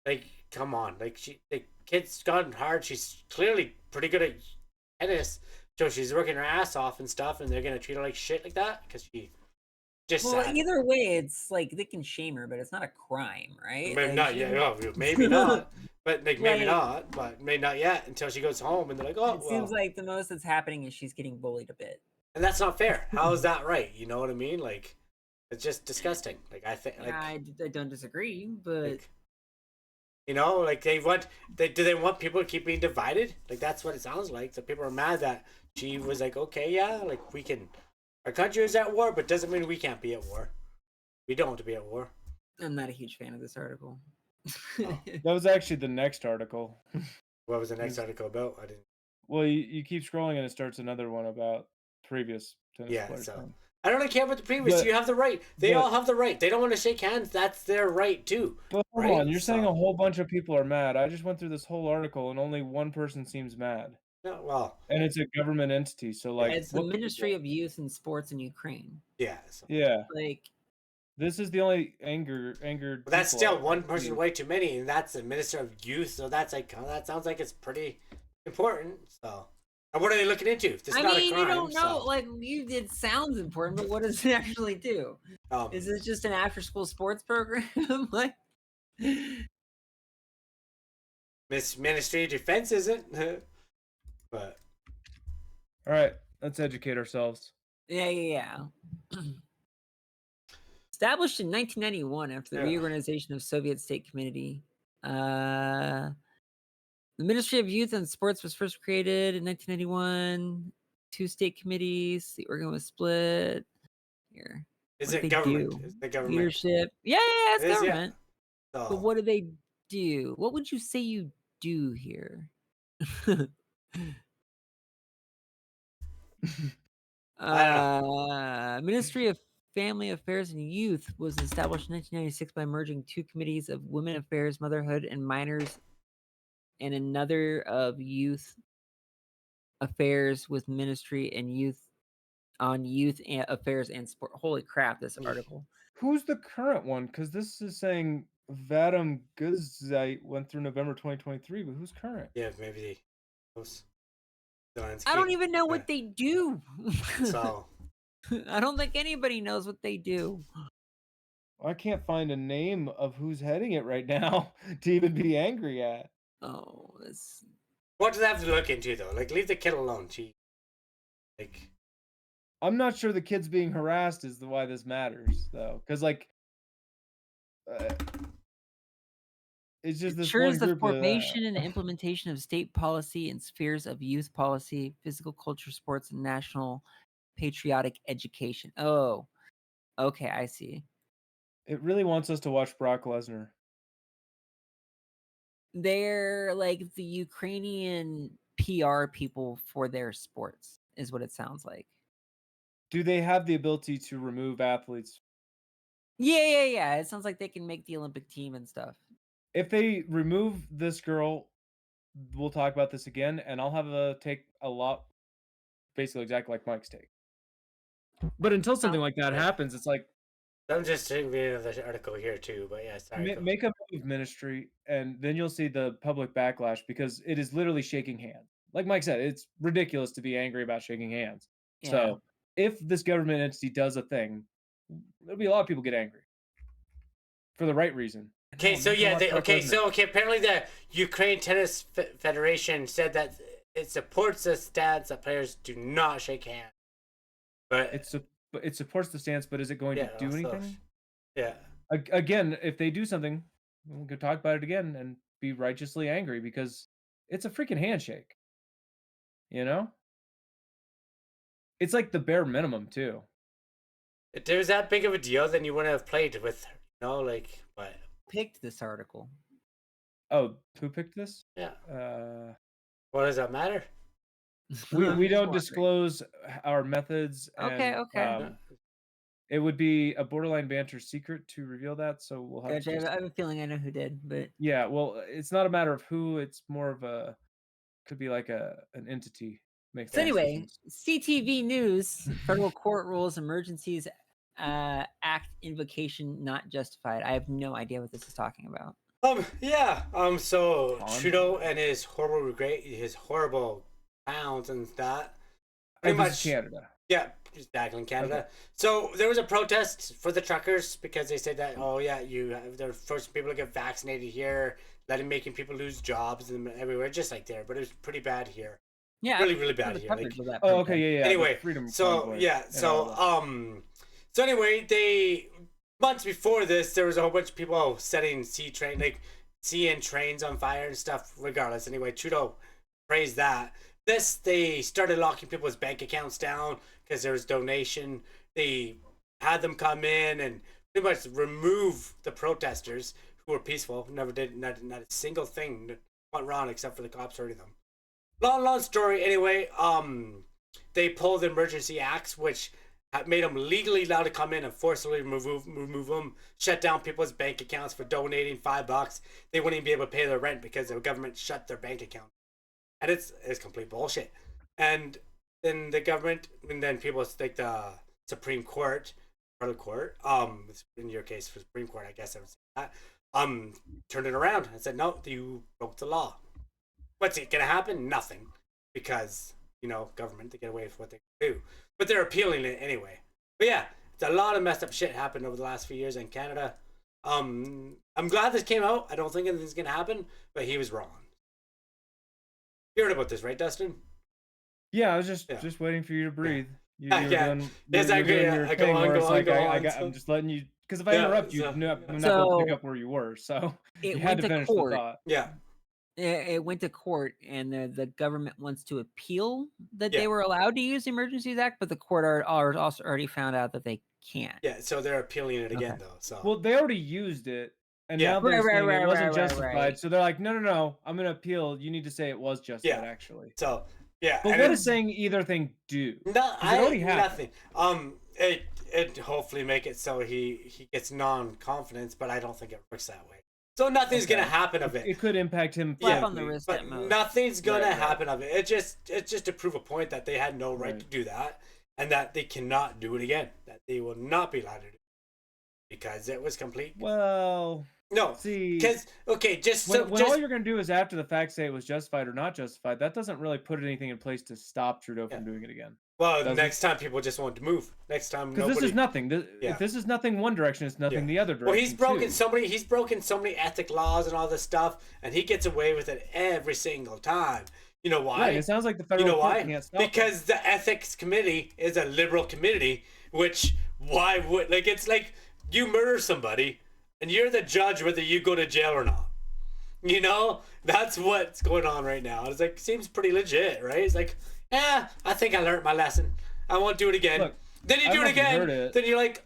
Like, come on. Like, the kid's gone hard. She's clearly pretty good at tennis. So she's working her ass off and stuff, and they're gonna treat her like shit like that because she just. Well, either way, it's like they can shame her, but it's not a crime, right? Maybe not. Yeah, no, maybe not. But maybe not. But maybe not yet until she goes home, and they're like, "Oh." It seems like the most that's happening is she's getting bullied a bit, and that's not fair. How is that right? You know what I mean? Like, it's just disgusting. Like I think. Like, I don't disagree, but. Like, you know, like do they want people to keep being divided? Like that's what it sounds like. So people are mad that she was like, okay, yeah, like we can Our country is at war, but doesn't mean we can't be at war. We don't have to be at war. I'm not a huge fan of this article. Oh. That was actually the next article. What was the next article about? I didn't. Well, you keep scrolling and it starts another one about previous tennis Yeah, players. so I don't really care about the previous. But- you have the right. They but- all have the right. They don't want to shake hands. That's their right too. But hold Right? on, you're saying So- a whole bunch of people are mad. I just went through this whole article and only one person seems mad. No, well, And it's a government entity, so like It's the what Ministry of Youth and Sports in Ukraine. yeah. So. Yeah, Like, this is the only angered. But that's people still I one see. person way too many, and that's the Minister of Youth. So that's like that sounds like it's pretty important. So, and what are they looking into? This is I not mean, a crime. you don't know. So, Like, it sounds important, but what does it actually do? Is this just an after-school sports program? Like, Miss Ministry of Defense isn't? But All right, let's educate ourselves. yeah. Established in 1991 after the Yeah. reorganization of Soviet state community. The Ministry of Youth and Sports was first created in 1991. 2 state committees. The organ was split. Here. is What it do they government? do? Is the government? Leadership. Yeah, it's It is, yeah. government. So, But what do they do? What would you say you do here? Ministry of Family Affairs and Youth was established in 1996 by merging 2 committees of Women Affairs, Motherhood, and Minors, and another of Youth Affairs with Ministry and Youth on Youth Affairs and Sport. Holy crap! This article. Who's the current one? Because this is saying Vadim Guzite went through November 2023, but who's current? yeah, maybe those. I don't even know what they do. So, I don't think anybody knows what they do. I can't find a name of who's heading it right now to even be angry at. Oh, this. what do they have to look into though? Like, leave the kid alone. She, like, I'm not sure the kids being harassed is why this matters, though, because like, it's just this one Ensures the group formation and implementation of state policy in spheres of youth policy, physical culture, sports, and national patriotic education. Oh, okay, I see. It really wants us to watch Brock Lesnar. They're like the Ukrainian PR people for their sports, is what it sounds like. Do they have the ability to remove athletes? Yeah. It sounds like they can make the Olympic team and stuff. If they remove this girl, we'll talk about this again, and I'll have a take a lot, basically exactly like Mike's take. But until something like that happens, it's like I'm just reading the article here too. But yeah, sorry. go. make a move, ministry, and then you'll see the public backlash because it is literally shaking hands. Like Mike said, it's ridiculous to be angry about shaking hands. Yeah. So if this government entity does a thing, there'll be a lot of people get angry for the right reason. Okay, No, so make them yeah, watch Brock Lesnar. apparently the Ukraine Tennis Federation said that it supports the stance that players do not shake hands. But it supports the stance, but is it going to do also- anything? Yeah. Again, if they do something, we could talk about it again and be righteously angry because it's a freaking handshake. You know? It's like the bare minimum too. If there's that big of a deal, then you wouldn't have played with her, like, but Picked this article. Oh, who picked this? yeah. What does that matter? we don't Wondering. disclose our methods. Okay, and, okay. It would be a borderline banter secret to reveal that, so we'll have Gotcha. to. I have a feeling I know who did, but Yeah, well, it's not a matter of who. It's more of a could be like an entity. Makes so anyway, CTV News: Federal Court rules Emergencies Act invocation not justified. I have no idea what this is talking about. Yeah. So Convoy. Trudeau and his horrible pounds and that. Pretty Pretty much much. Canada. Yeah, just back in Canada. Okay. So there was a protest for the truckers because they said that they're forcing people to get vaccinated here, making people lose jobs and everywhere, just like there. But it was pretty bad here. Yeah, Really, really bad the here. coverage of that Oh, protest. okay, yeah. the Anyway, Freedom so Convoy yeah, and all that. so anyway, they months before this, there was a whole bunch of people setting CN trains on fire and stuff. Regardless, anyway, Trudeau praised that, they started locking people's bank accounts down because there was donation. They had them come in and pretty much remove the protesters who were peaceful. Never did not a single thing went wrong except for the cops hurting them. Long story. Anyway, they pulled the emergency acts, which made them legally allowed to come in and forcibly remove them, shut down people's bank accounts for donating $5. They wouldn't even be able to pay their rent because the government shut their bank account. And it's complete bullshit. And then the government, and then people like the Supreme Court, federal court, in your case, for Supreme Court, I guess I would say that, turned it around and said, no, you broke the law. What's it gonna happen? Nothing, because government, to get away with what they do, but they're appealing it anyway. But yeah, it's a lot of messed up shit happened over the last few years in Canada. I'm glad this came out. I don't think anything's gonna happen, but he was wrong. You heard about this, right, Dustin? Yeah, I was just waiting for you to breathe. Yeah. You were doing, Exactly. I go on. I'm just letting you, because if I interrupt you, I'm not going to pick up where you were. So you had to finish the thought. Yeah. It went to court, and the government wants to appeal that they were allowed to use the Emergencies Act, but the court also already found out that they can't. Yeah, so they're appealing it again, though. So well, they already used it, and now they're saying it wasn't justified. So they're like, no, I'm going to appeal. You need to say it was justified, actually. So yeah, but what does saying either thing do? No, nothing. It hopefully make it so he gets non-confidence, but I don't think it works that way. So nothing's gonna happen of it. It could impact him. On the wrist, but nothing's gonna happen of it. It's just to prove a point that they had no right to do that, and that they cannot do it again. That they will not be allowed to do it because it was complete. Well, no, see, because when all you're gonna do is after the fact say it was justified or not justified, that doesn't really put anything in place to stop Trudeau from doing it again. Well, next time people just want to move. Next time, because this is nothing. If this is nothing one direction, it's nothing the other direction. Well, he's broken so many ethic laws and all this stuff, and he gets away with it every single time. You know why? Right, it sounds like the federal court can't stop because the ethics committee is a liberal committee. Which it's like you murder somebody, and you're the judge whether you go to jail or not. That's what's going on right now. It's like seems pretty legit, right? It's like. Yeah, I think I learned my lesson. I won't do it again. Look, then you do it again. Then you're like,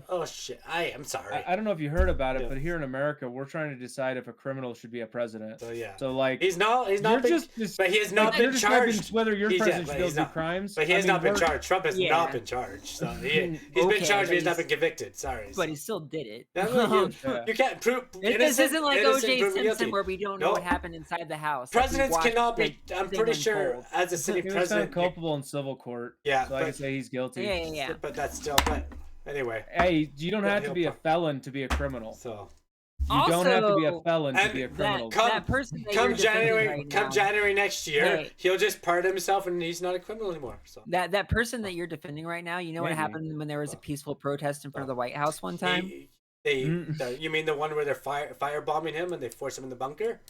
oh shit, I'm sorry. I don't know if you heard about it, but here in America, we're trying to decide if a criminal should be a president. So yeah. So like, he's not been, but he has not been charged. Whether your president should do crimes, but he has not been charged. Trump has not been charged. So he's been charged, but he's not been convicted. Sorry. But he still did it. You can't prove. This isn't like O.J. Simpson where we don't know what happened inside the house. Presidents cannot be. I'm pretty sure as a city president, he was found culpable in civil court. Yeah, so I can say he's guilty. Yeah. But that's still. But anyway. Hey, you don't have to be a felon to be a criminal. So. You don't have to be a felon to be a criminal. Come January next year, he'll just pardon himself and he's not a criminal anymore. So that person that you're defending right now, you know what happened when there was a peaceful protest in front of the White House one time? You mean the one where they're firebombing him and they force him in the bunker?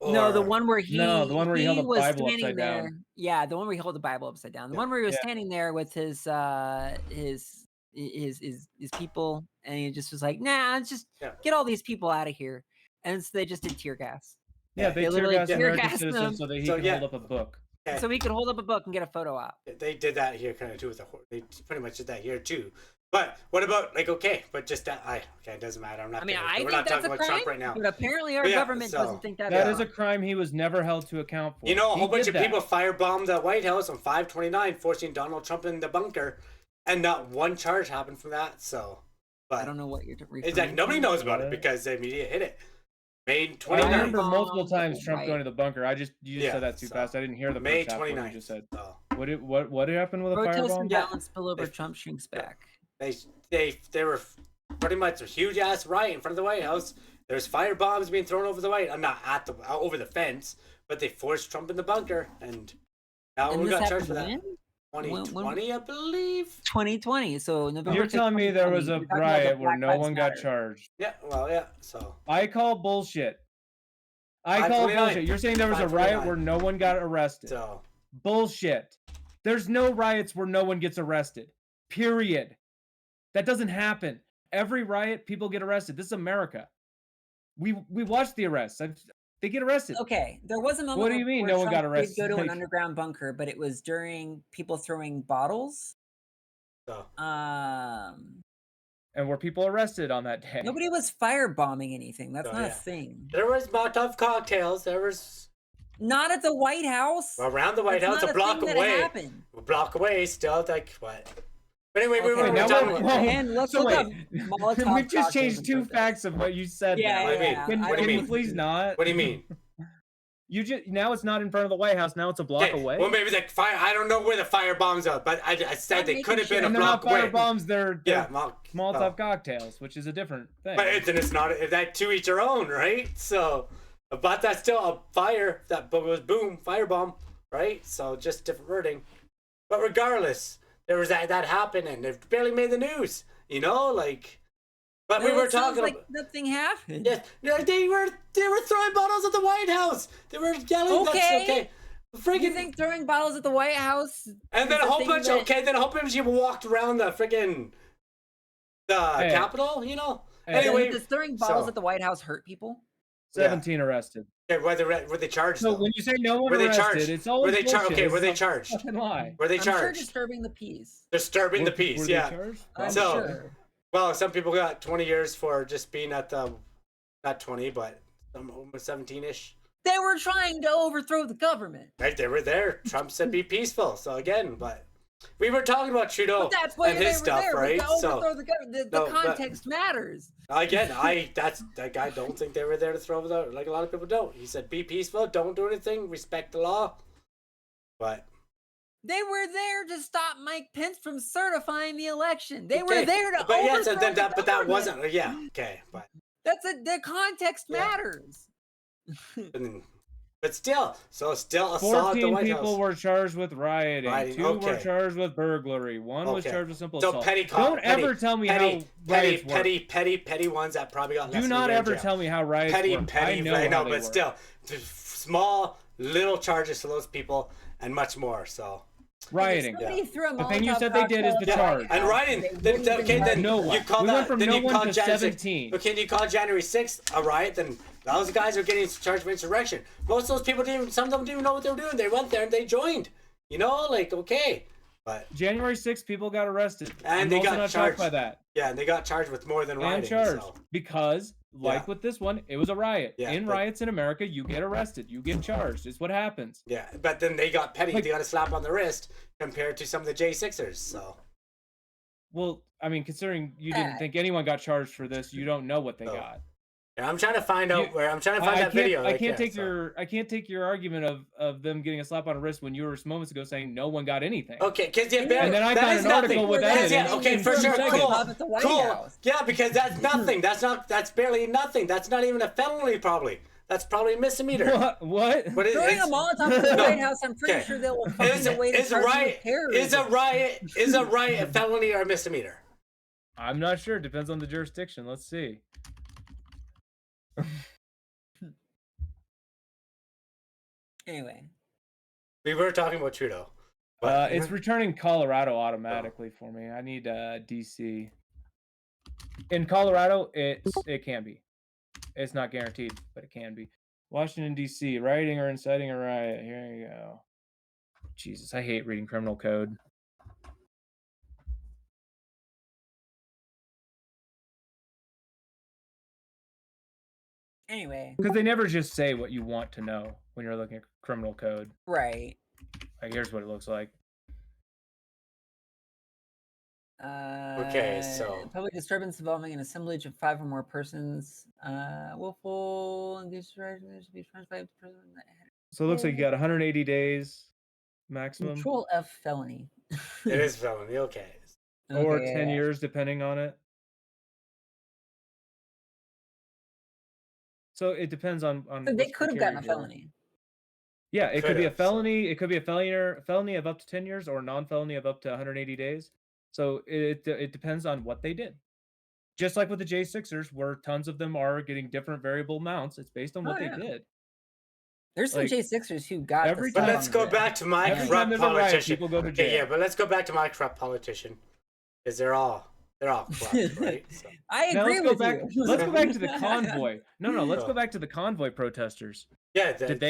No, the one where he held the Bible upside down. Yeah, the one where he held the Bible upside down. The one where he was standing there with his people, and he just was like, "Nah, just get all these people out of here." And so they just did tear gas. Yeah, they literally tear gassed him so that he can hold up a book. So he could hold up a book and get a photo op. They did that here kind of too. They pretty much did that here too. But what about but just that? It doesn't matter. I think that's talking about Trump right now. But apparently our government doesn't think that. That is a crime he was never held to account for. A whole bunch of people firebombed the White House on 5/29, forcing Donald Trump in the bunker, and not one charge happened from that. So, but I don't know what you're referring to. Exactly. Nobody knows about it because the media hit it. May 29th. I remember multiple times Trump going to the bunker. You said that too fast. I didn't hear the May first half 29th. You just said. What happened with a firebomb? Protest and violence spill over. Trump shrinks back. They were pretty much a huge ass riot in front of the White House. There's fire bombs being thrown over the White. I'm not over the fence, but they forced Trump in the bunker, and now we got charged for that. 2020, I believe. 2020. So November. You're telling me there was a riot where no one got charged? Yeah. Well, yeah. So I call bullshit. You're saying there was a riot where no one got arrested? So bullshit. There's no riots where no one gets arrested. Period. That doesn't happen. Every riot, people get arrested. This is America. We watched the arrests. They get arrested. Okay, there was a moment. What do you mean where no one got Trump did arrested? go to an Like- underground bunker, but it was during people throwing bottles. So, And were people arrested on that day? Nobody was firebombing anything. That's Oh, not a yeah. thing. there was Molotov cocktails. There was Not at the White House. around the White That's House, not a block thing that away. happened. A block away, still like what? But anyway, we Okay, were now talking we're- about. And let's So look up wait, Molotov we've just cocktails changed and 2 protests. facts of what you said. Yeah, now. What do you mean? yeah. Can, What do you can you mean? please not? What do you mean? You just now it's not in front of the White House. Now it's a block Okay, away. well, maybe the fire. I don't know where the fire bombs are, but I said I'm they making could have been sure. a and they're not block fire away. bombs. They're Yeah, Molotov oh. cocktails, which is a different thing. But then it's not that to each their own, right? So, but that's still a fire. That was boom, firebomb, right? So just different wording. But regardless, there was that happened, and it barely made the news. You know, like. But we Well, were it sounds talking. like nothing happened. Yes, no, they were throwing bottles at the White House. They were yelling. Okay. That's okay. Freaking. You think throwing bottles at the White House? And then is a the whole thing bunch. that- Okay, then a whole bunch of people walked around the freaking Hey. Capitol. You know. Hey. Anyway, Does throwing bottles so- at the White House hurt people? 17 arrested. okay, were they charged? So though? when you say no one Were they arrested, charged? it's always Were they charged? bullshit. Okay, It's were they a charged? fucking lie. Were they I'm sure charged? disturbing the peace. Disturbing the Were- peace. were they Yeah. charged? I'm So- sure. Well, some people got 20 years for just being at the, not 20, but almost 17-ish. They were trying to overthrow the government. Right, they were there. Trump said be peaceful. So again, but we were talking about Trudeau But that's why and they his were stuff, there. right? To overthrow So the government. No, The but- context matters. again, I don't think they were there to throw it out like a lot of people don't. He said be peaceful, don't do anything, respect the law. But They were there to stop Mike Pence from certifying the election. They were okay, there to but yeah, overthrow so then the but that government. wasn't okay, but The context Yeah. matters. but still, so still assault at the 14 White people House. were charged with rioting. Rioting, 2 were okay. charged with burglary. 1 was Okay. charged with simple So assault. petty Don't ever tell me how riots work. petty ones that probably got less Do than not a year in ever jail. tell me how riots petty, work. petty. I know, I know, how they but work. still, small little charges to those people and much more. So Rioting. If somebody threw a The thing you Molotov said they did is cocktail the at charge. White and House, rioting. they Then, wouldn't have okay, been then No one. you call We that. went from then no you one call to January 17. Okay, you call January 6th a riot, then those guys are getting charged with insurrection. Most of those people didn't even. Some of them didn't even know what they were doing. They went there and they joined. You know, like okay, but January 6th, people got arrested. And I'm they also got not shocked charged. by that. yeah, and they got charged with more than And rioting. charged So. because, like Yeah. with this one, it was a riot. Yeah, in but- riots in America, you get arrested, you get charged. It's what happens. Yeah, but then they got petty. Like- They got a slap on the wrist compared to some of the J6ers. So Well, I mean, considering you didn't Yeah. think anyone got charged for this, you don't know what they Oh. got. yeah, I'm trying to find out You- where I'm trying to find I that can't, video. I right can't there, take so. I can't take your argument of them getting a slap on the wrist when you were moments ago saying no one got anything. Okay, because yeah, And barely, then I that found is an article nothing. with Because, evidence yeah, okay, in for 2 sure, seconds. cool, At the White cool. House. Yeah, because that's nothing. That's barely nothing. That's not even a felony, probably. That's probably a misdemeanor. What? But Throwing a Molotov at the No. White House, I'm pretty Okay. sure they will Is find a way to is charge you with riot terrorism. is a riot a felony or a misdemeanor? I'm not sure. Depends on the jurisdiction. Let's see. Anyway, We were talking about Trudeau. But, It's returning Colorado automatically for me. I need DC. In Colorado, it can be. It's not guaranteed, but it can be. Washington D.C. Rioting or inciting a riot. Here you go. Jesus, I hate reading criminal code. anyway, Because they never just say what you want to know when you're looking at criminal code. right. Like, here's what it looks like. Okay, so- public disturbance involving an assemblage of 5 or more persons, willful and should be transferred to prison. So it looks like you got 180 days maximum, Control F felony. It is felony. Okay. or Okay, 10 years, depending on it. So it depends on. So they which could have gotten a criteria you're- felony. Yeah, it could be a Could've, so- felony. It could be a felony of up to 10 years, or a non-felony of up to 180 days. So it depends on what they did. Just like with the J6ers, where tons of them are getting different variable amounts, it's based on what Oh, they yeah. did. There's some Like, J6ers who got the every stuff But time- on let's go the- back to my Every time corrupt there's a riot, politician. people go to Okay, jail. yeah, but let's go back to my corrupt politician. Because they're all They're all corrupt, right? So, I Now agree let's go with back. you. Let's go back to the convoy. No, let's Oh. go back to the convoy protesters. yeah, Should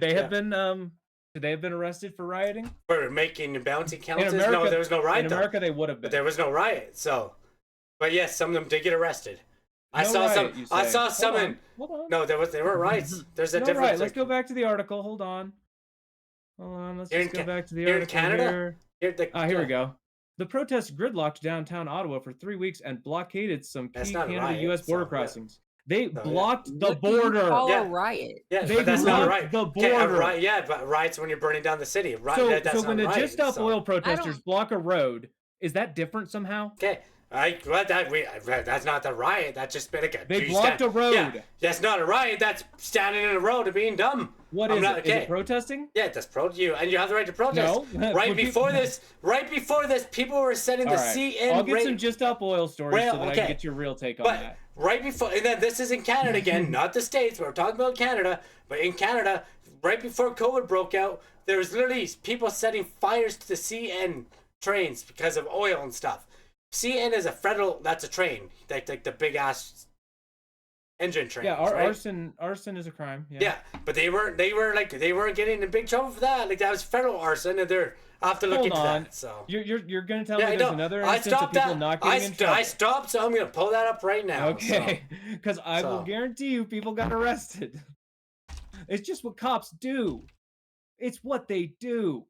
they have yeah. been should they have been arrested for rioting? for making bounty counters. America, No, there was no riot In though. America, they would have been. But there was no riot. So, but yes, some of them did get arrested. I No saw riot, some. you I say. saw Hold some on, in. hold on. No, there were riots. There's a No difference. right. Let's go back to the article. Hold on. Let's Here just in go back to the here in article Canada? here. Here we yeah. go. The protests gridlocked downtown Ottawa for 3 weeks and blockaded some That's key not a Canada-U.S. riot, border so, yeah. crossings. They yeah. blocked the What do you border. call Yeah. a riot? Yeah, They but that's not a blocked riot. the Okay, a border. riot, yeah, but riots when you're burning down the city. Right, So, that's so not when the riot, Just Stop so. Oil protesters block a road, is that different somehow? Okay, that's not the riot. That's just been like a. They you blocked a road. Yeah, that's not a riot. That's standing in a road and being dumb. What I'm is not, it? Is it protesting? Yeah, that's you, and you have the right to protest. No. Right Would you- before this, people were sending the All right. CN. I'll get some Just Stop Oil stories Well, so that I okay. can get your real take on But that. right before, and then this is in Canada again, not the States. We're talking about Canada, but in Canada, right before COVID broke out, there was literally people setting fires to the CN trains because of oil and stuff. CN is a federal. That's a train, like the big ass engine train. Yeah, right? arson is a crime. Yeah. Yeah, but they weren't getting in big trouble for that. Like that was federal arson, and I'll have to look Hold into on. that. So You're gonna tell yeah, me I there's know. another I instance of stopped people that. not getting in trouble. I stopped, so I'm gonna pull that up right now. Okay, because I will So. guarantee you people got arrested. It's just what cops do. It's what they do.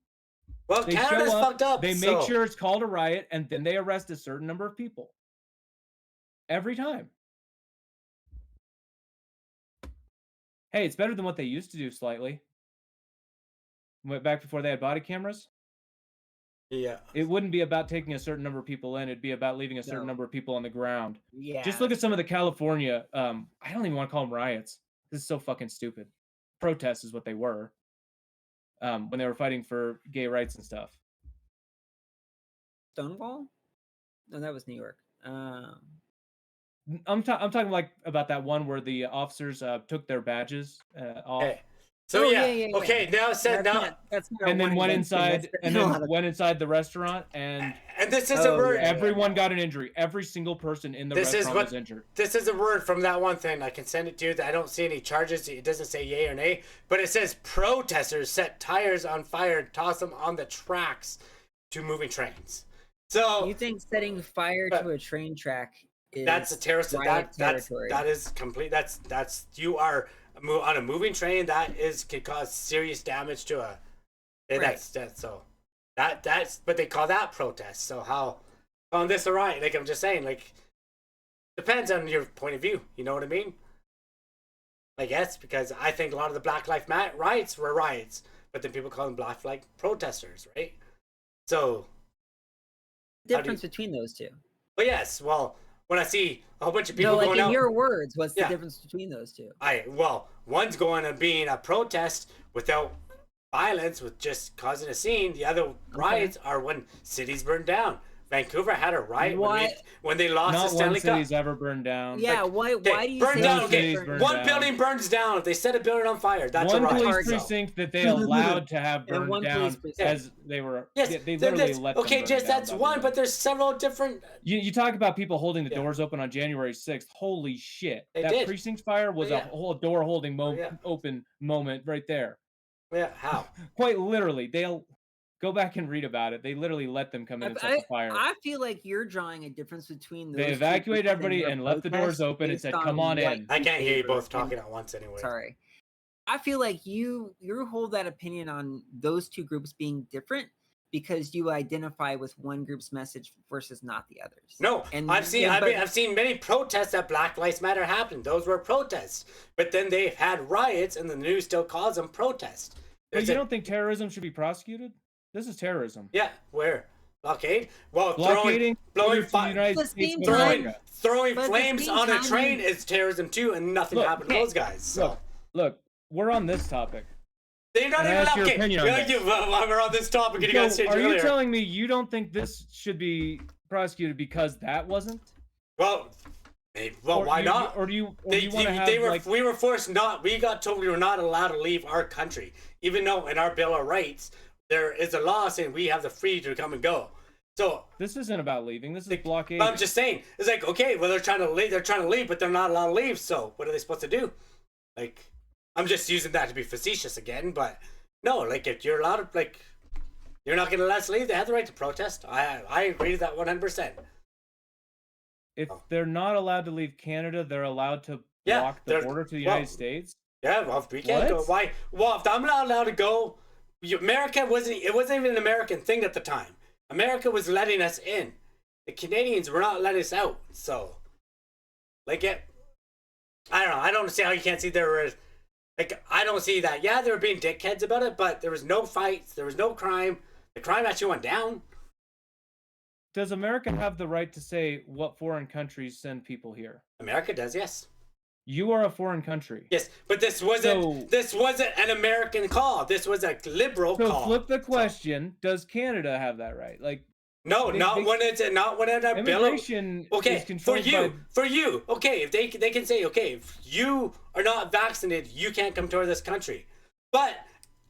Well, They Canada's show up, fucked up. they so. make sure it's called a riot, and then they arrest a certain number of people. Every time. Hey, it's better than what they used to do slightly. Went back before they had body cameras. Yeah. It wouldn't be about taking a certain number of people in. It'd be about leaving a certain No. number of people on the ground. Yeah. Just look at some of the California, I don't even want to call them riots. This is so fucking stupid. Protests is what they were. When they were fighting for gay rights and stuff. Stonewall? No, that was New York. I'm talking like about that one where the officers took their badges off. Hey. So Oh, yeah. yeah. Okay. Now it said now. That's not And then one went against him, inside, that's and not then a- went inside the restaurant, and And this is a Oh, word. yeah. everyone got an injury. Every single person in the This is restaurant what- was injured. This is a word from that one thing. I can send it to you. I don't see any charges. It doesn't say yay or nay, but it says protesters set tires on fire and toss them on the tracks to moving trains. So You think setting fire But- to a train track is that's a terrorist. riot That's territory? that is complete. That's you are on a moving train. That could cause serious damage to a. Right. That's so. That's but they call that protest. So how on this a riot? Like I'm just saying, like depends on your point of view. You know what I mean? I guess because I think a lot of the Black Lives Matter riots were riots, but then people call them Black Lives protesters, right? So, difference between those two. but yes, well, when I see a whole bunch of people No, like going in out, your words, what's Yeah. the difference between those two? one's going to being a protest without violence, with just causing a scene. The other riots are when cities burn down. Vancouver had a riot when they lost the Not one Stanley Cup. city's ever burned down. Yeah, why do you burn say down? it's Okay, different? Burn one down. building burns down. If they set a building on fire, that's One a riot. police Target. precinct that they allowed to have And burned one down police precinct. as they were. Yes, yeah, they literally let them okay, burn just down that's by one, the but way. there's several different. You talk about people holding the Yeah. doors open on January 6th. Holy shit! They That did. precinct fire was Yeah. a whole door holding Yeah. open moment right there. Yeah, how? Quite literally, they'll go back and read about it. They literally let them come in and set the fire. I feel like you're drawing a difference between those. They two evacuated groups everybody their and left the doors protests open and based said, on "Come on what in." I can't hear you favor. both talking at once anyway. Sorry. I feel like you hold that opinion on those two groups being different because you identify with one group's message versus not the others. No, And I've seen yeah, but- I've seen many protests that Black Lives Matter happened. Those were protests, but then they've had riots, and the news still calls them protests. But There's you a- don't think terrorism should be prosecuted? This is terrorism. Yeah, where blockade? Well, Blockading blowing to the United At the States same of time- America. throwing But at the flames same on a time, train you- is terrorism too, and nothing Look, happened to those guys. So Look, we're on this topic. they're not Can I even ask your okay. opinion on Yeah, this? we're on this topic, and you guys So, changed are you earlier. telling me you don't think this should be prosecuted because that wasn't? Well, why not? Or do you want to have like? We were forced not. We got told we were not allowed to leave our country, even though in our Bill of Rights there is a law saying we have the free to come and go. So This isn't about leaving. This is like, blockade. but I'm just saying, it's like, okay, well, they're trying to leave, but they're not allowed to leave. So what are they supposed to do? Like, I'm just using that to be facetious again, but no, like, if you're allowed to, like, you're not going to let us leave. They have the right to protest. I agree with that 100%. If they're not allowed to leave Canada, they're allowed to Yeah, block the border to the United States. Yeah, well, if we can't go. What? Why? Well, if I'm not allowed to go, America wasn't. It wasn't even an American thing at the time. America was letting us in. The Canadians were not letting us out. So, like, I don't know. I don't see how you can't see there was. Like, I don't see that. Yeah, they were being dickheads about it, but there was no fights. There was no crime. The crime actually went down. Does America have the right to say what foreign countries send people here? America does, yes. You are a foreign country. Yes, but this wasn't an American call. This was a liberal So call. flip the question: does Canada have that right? Like, no, not when it's a bill. Immigration Okay, is controlled for you. Okay, if they can say, okay, if you are not vaccinated, you can't come to this country. But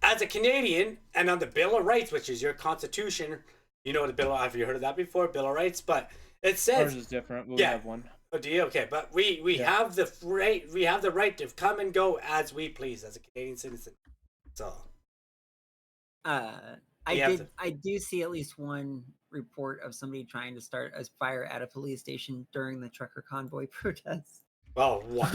as a Canadian, and on the Bill of Rights, which is your constitution, you know the Bill. Have you heard of that before? Bill of Rights, but it says ours is different. We have one. Oh, do you? Okay, but we have the right. We have the right to come and go as we please as a Canadian citizen. So, I do see at least one report of somebody trying to start a fire at a police station during the trucker convoy protest. well, what?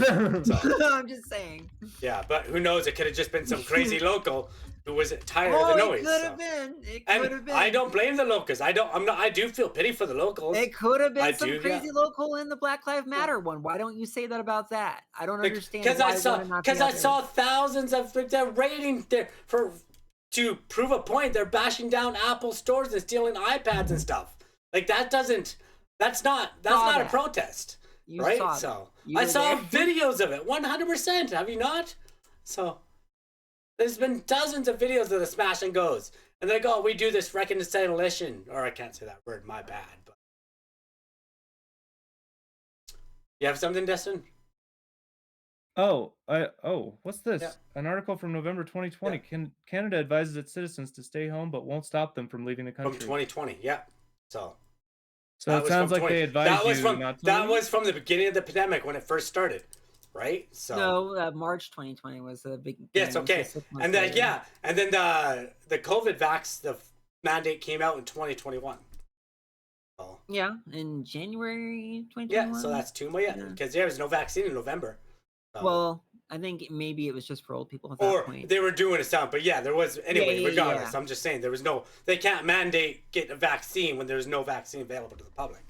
So, I'm just saying. yeah, but who knows? It could have just been some crazy local who was tired of the noise. It could have been. It And could have been. I don't blame the locals. I do feel pity for the locals. It could have been I some do, crazy yeah. local in the Black Lives Matter one. Why don't you say that about that? I don't understand. Because I why saw thousands of they're raiding there to prove a point. They're bashing down Apple stores and stealing iPads and stuff. Like that's not a protest, right? So I saw videos of it. 100%. Have you not? So there's been dozens of videos of the smash and goes, and they go, "We do this reconciliation," or I can't say that word. My bad. But you have something, Destin? What's this? Yeah. An article from November 2020. Canada advises its citizens to stay home, but won't stop them from leaving the country. From 2020, yeah. So it sounds like they advised you not to That leave? was from the beginning of the pandemic when it first started, right? So No, March 2020 was the big. yes, okay, and then and then the COVID the mandate came out in 2021. So Yeah, in January 2021. yeah, so that's 2 months. Yeah, because there was no vaccine in November. So. Well, I think maybe it was just for old people at that Or point. they were doing a sound, but yeah, there was anyway. Yeah, regardless, yeah. I'm just saying they can't mandate get a vaccine when there's no vaccine available to the public.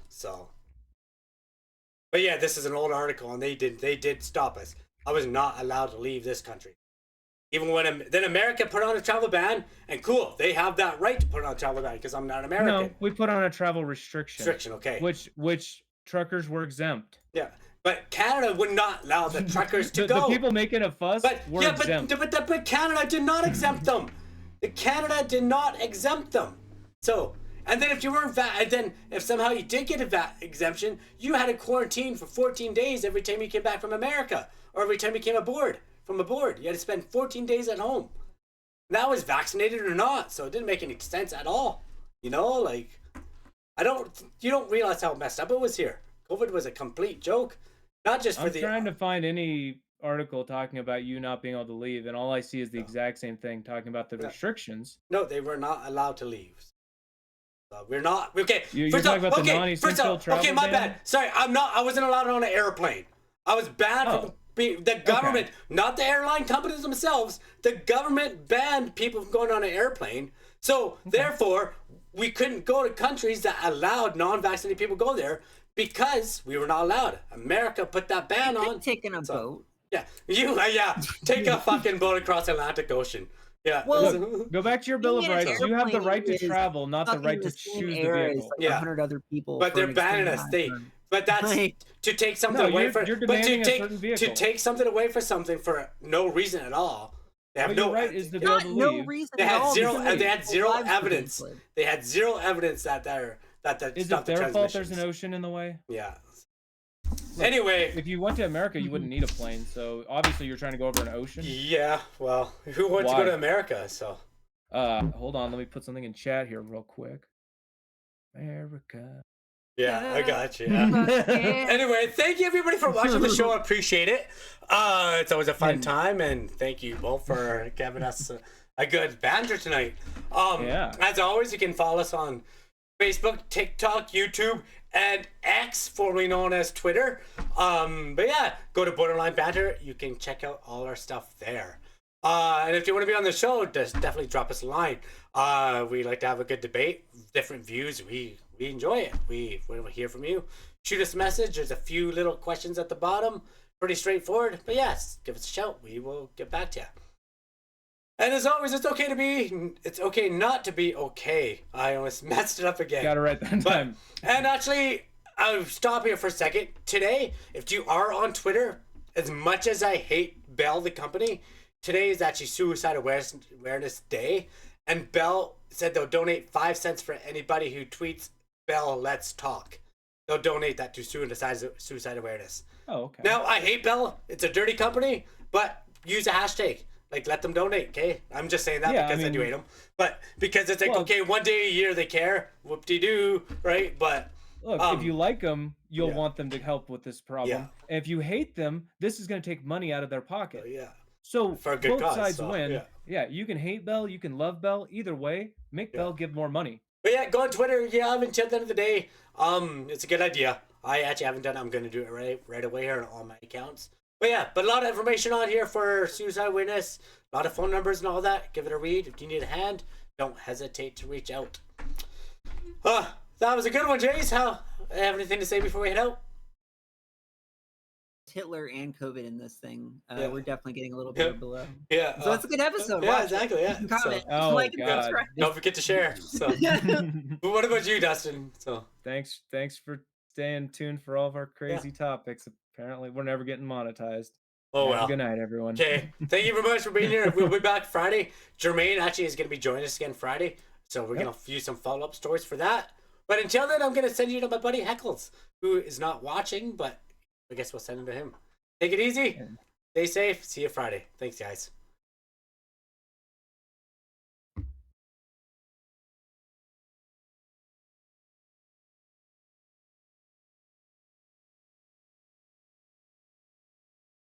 So, but yeah, this is an old article, and they did stop us. I was not allowed to leave this country, even when then America put on a travel ban, and cool, they have that right to put on a travel ban because I'm not American. No, we put on a travel restriction. Okay. Which truckers were exempt. Yeah. But Canada would not allow the truckers to go. The people making a fuss were exempt. But Canada did not exempt them. Canada did not exempt them. So, and then if you weren't then if somehow you did get a exemption, you had to quarantine for 14 days every time you came back from America, or every time you came from aboard. You had to spend 14 days at home. And that was vaccinated or not, so it didn't make any sense at all. You know, like you don't realize how messed up it was here. COVID was a complete joke. Not just for I'm trying to find any article talking about you not being able to leave, and all I see is the exact same thing talking about the restrictions. No, they were not allowed to leave. So we're not okay. You're talking about the non-essential travel okay, my ban? bad. Sorry, I wasn't allowed on an airplane. I was banned from the government, not the airline companies themselves. The government banned people from going on an airplane. So therefore, we couldn't go to countries that allowed non-vaccinated people to go there. Because we were not allowed. America put that ban on. Taking a boat. Yeah, take a fucking boat across the Atlantic Ocean. Yeah. Well, Look, go back to your Bill of Rights. You have the right to travel, not the right to choose the vehicle. Like 100 other people. But they're banning us. But that's to take something away from. But to take something away from something for no reason at all. They have no right is to be able to leave. No reason. They had zero. And they had zero evidence. They had zero evidence that they're. Is it their fault there's an ocean in the way? Yeah. Look, anyway. If you went to America, you wouldn't need a plane. So obviously you're trying to go over an ocean. Yeah, well, who wants to go to America? So. Hold on. Let me put something in chat here real quick. America. Yeah, I got you. Yeah. Anyway, thank you everybody for watching the show. I appreciate it. It's always a fun time, and thank you both for giving us a good banter tonight. As always, you can follow us on Facebook, TikTok, YouTube, and X, formerly known as Twitter. But yeah, go to Borderline Banter. You can check out all our stuff there. And if you want to be on the show, just definitely drop us a line. We like to have a good debate, different views. We enjoy it. We want to hear from you. Shoot us a message. There's a few little questions at the bottom. Pretty straightforward. But yes, give us a shout. We will get back to you. And as always, it's okay not to be okay. I almost messed it up again. Got it right that time. And actually, I'll stop here for a second. Today, if you are on Twitter, as much as I hate Bell, the company, today is actually Suicide Awareness Day. And Bell said they'll donate 5 cents for anybody who tweets Bell Let's Talk. They'll donate that to suicide awareness. Oh, okay. Now, I hate Bell. It's a dirty company, but use a hashtag. Like, let them donate, okay? I'm just saying that because I do hate them. But because it's like, okay, one day a year they care. Whoop-de-doo, right? But look, if you like them, you'll want them to help with this problem. Yeah. And if you hate them, this is going to take money out of their pocket. Yeah. So for a good both cause, sides win. Yeah, you can hate Bell, you can love Bell. Either way, make Bell give more money. But yeah, go on Twitter. Yeah, until the end of the day, it's a good idea. I actually haven't done it. I'm going to do it right away here on all my accounts. But yeah, but a lot of information on here for suicide awareness, a lot of phone numbers and all that. Give it a read. If you need a hand, don't hesitate to reach out. That was a good one, Jace. Have anything to say before we head out? Hitler and COVID in this thing. We're definitely getting a little bit below. Yeah. So it's a good episode. Yeah, Watch exactly. Yeah. comment. Oh, like God. Don't forget to share. So, but what about you, Dustin? So thanks for staying tuned for all of our crazy topics. Apparently, we're never getting monetized. Oh, well. Good night, everyone. Okay. Thank you very much for being here. We'll be back Friday. Jermaine actually is going to be joining us again Friday. So we're going to use some follow-up stories for that. But until then, I'm going to send you to my buddy Heckles, who is not watching, but I guess we'll send him to him. Take it easy. Stay safe. See you Friday. Thanks, guys.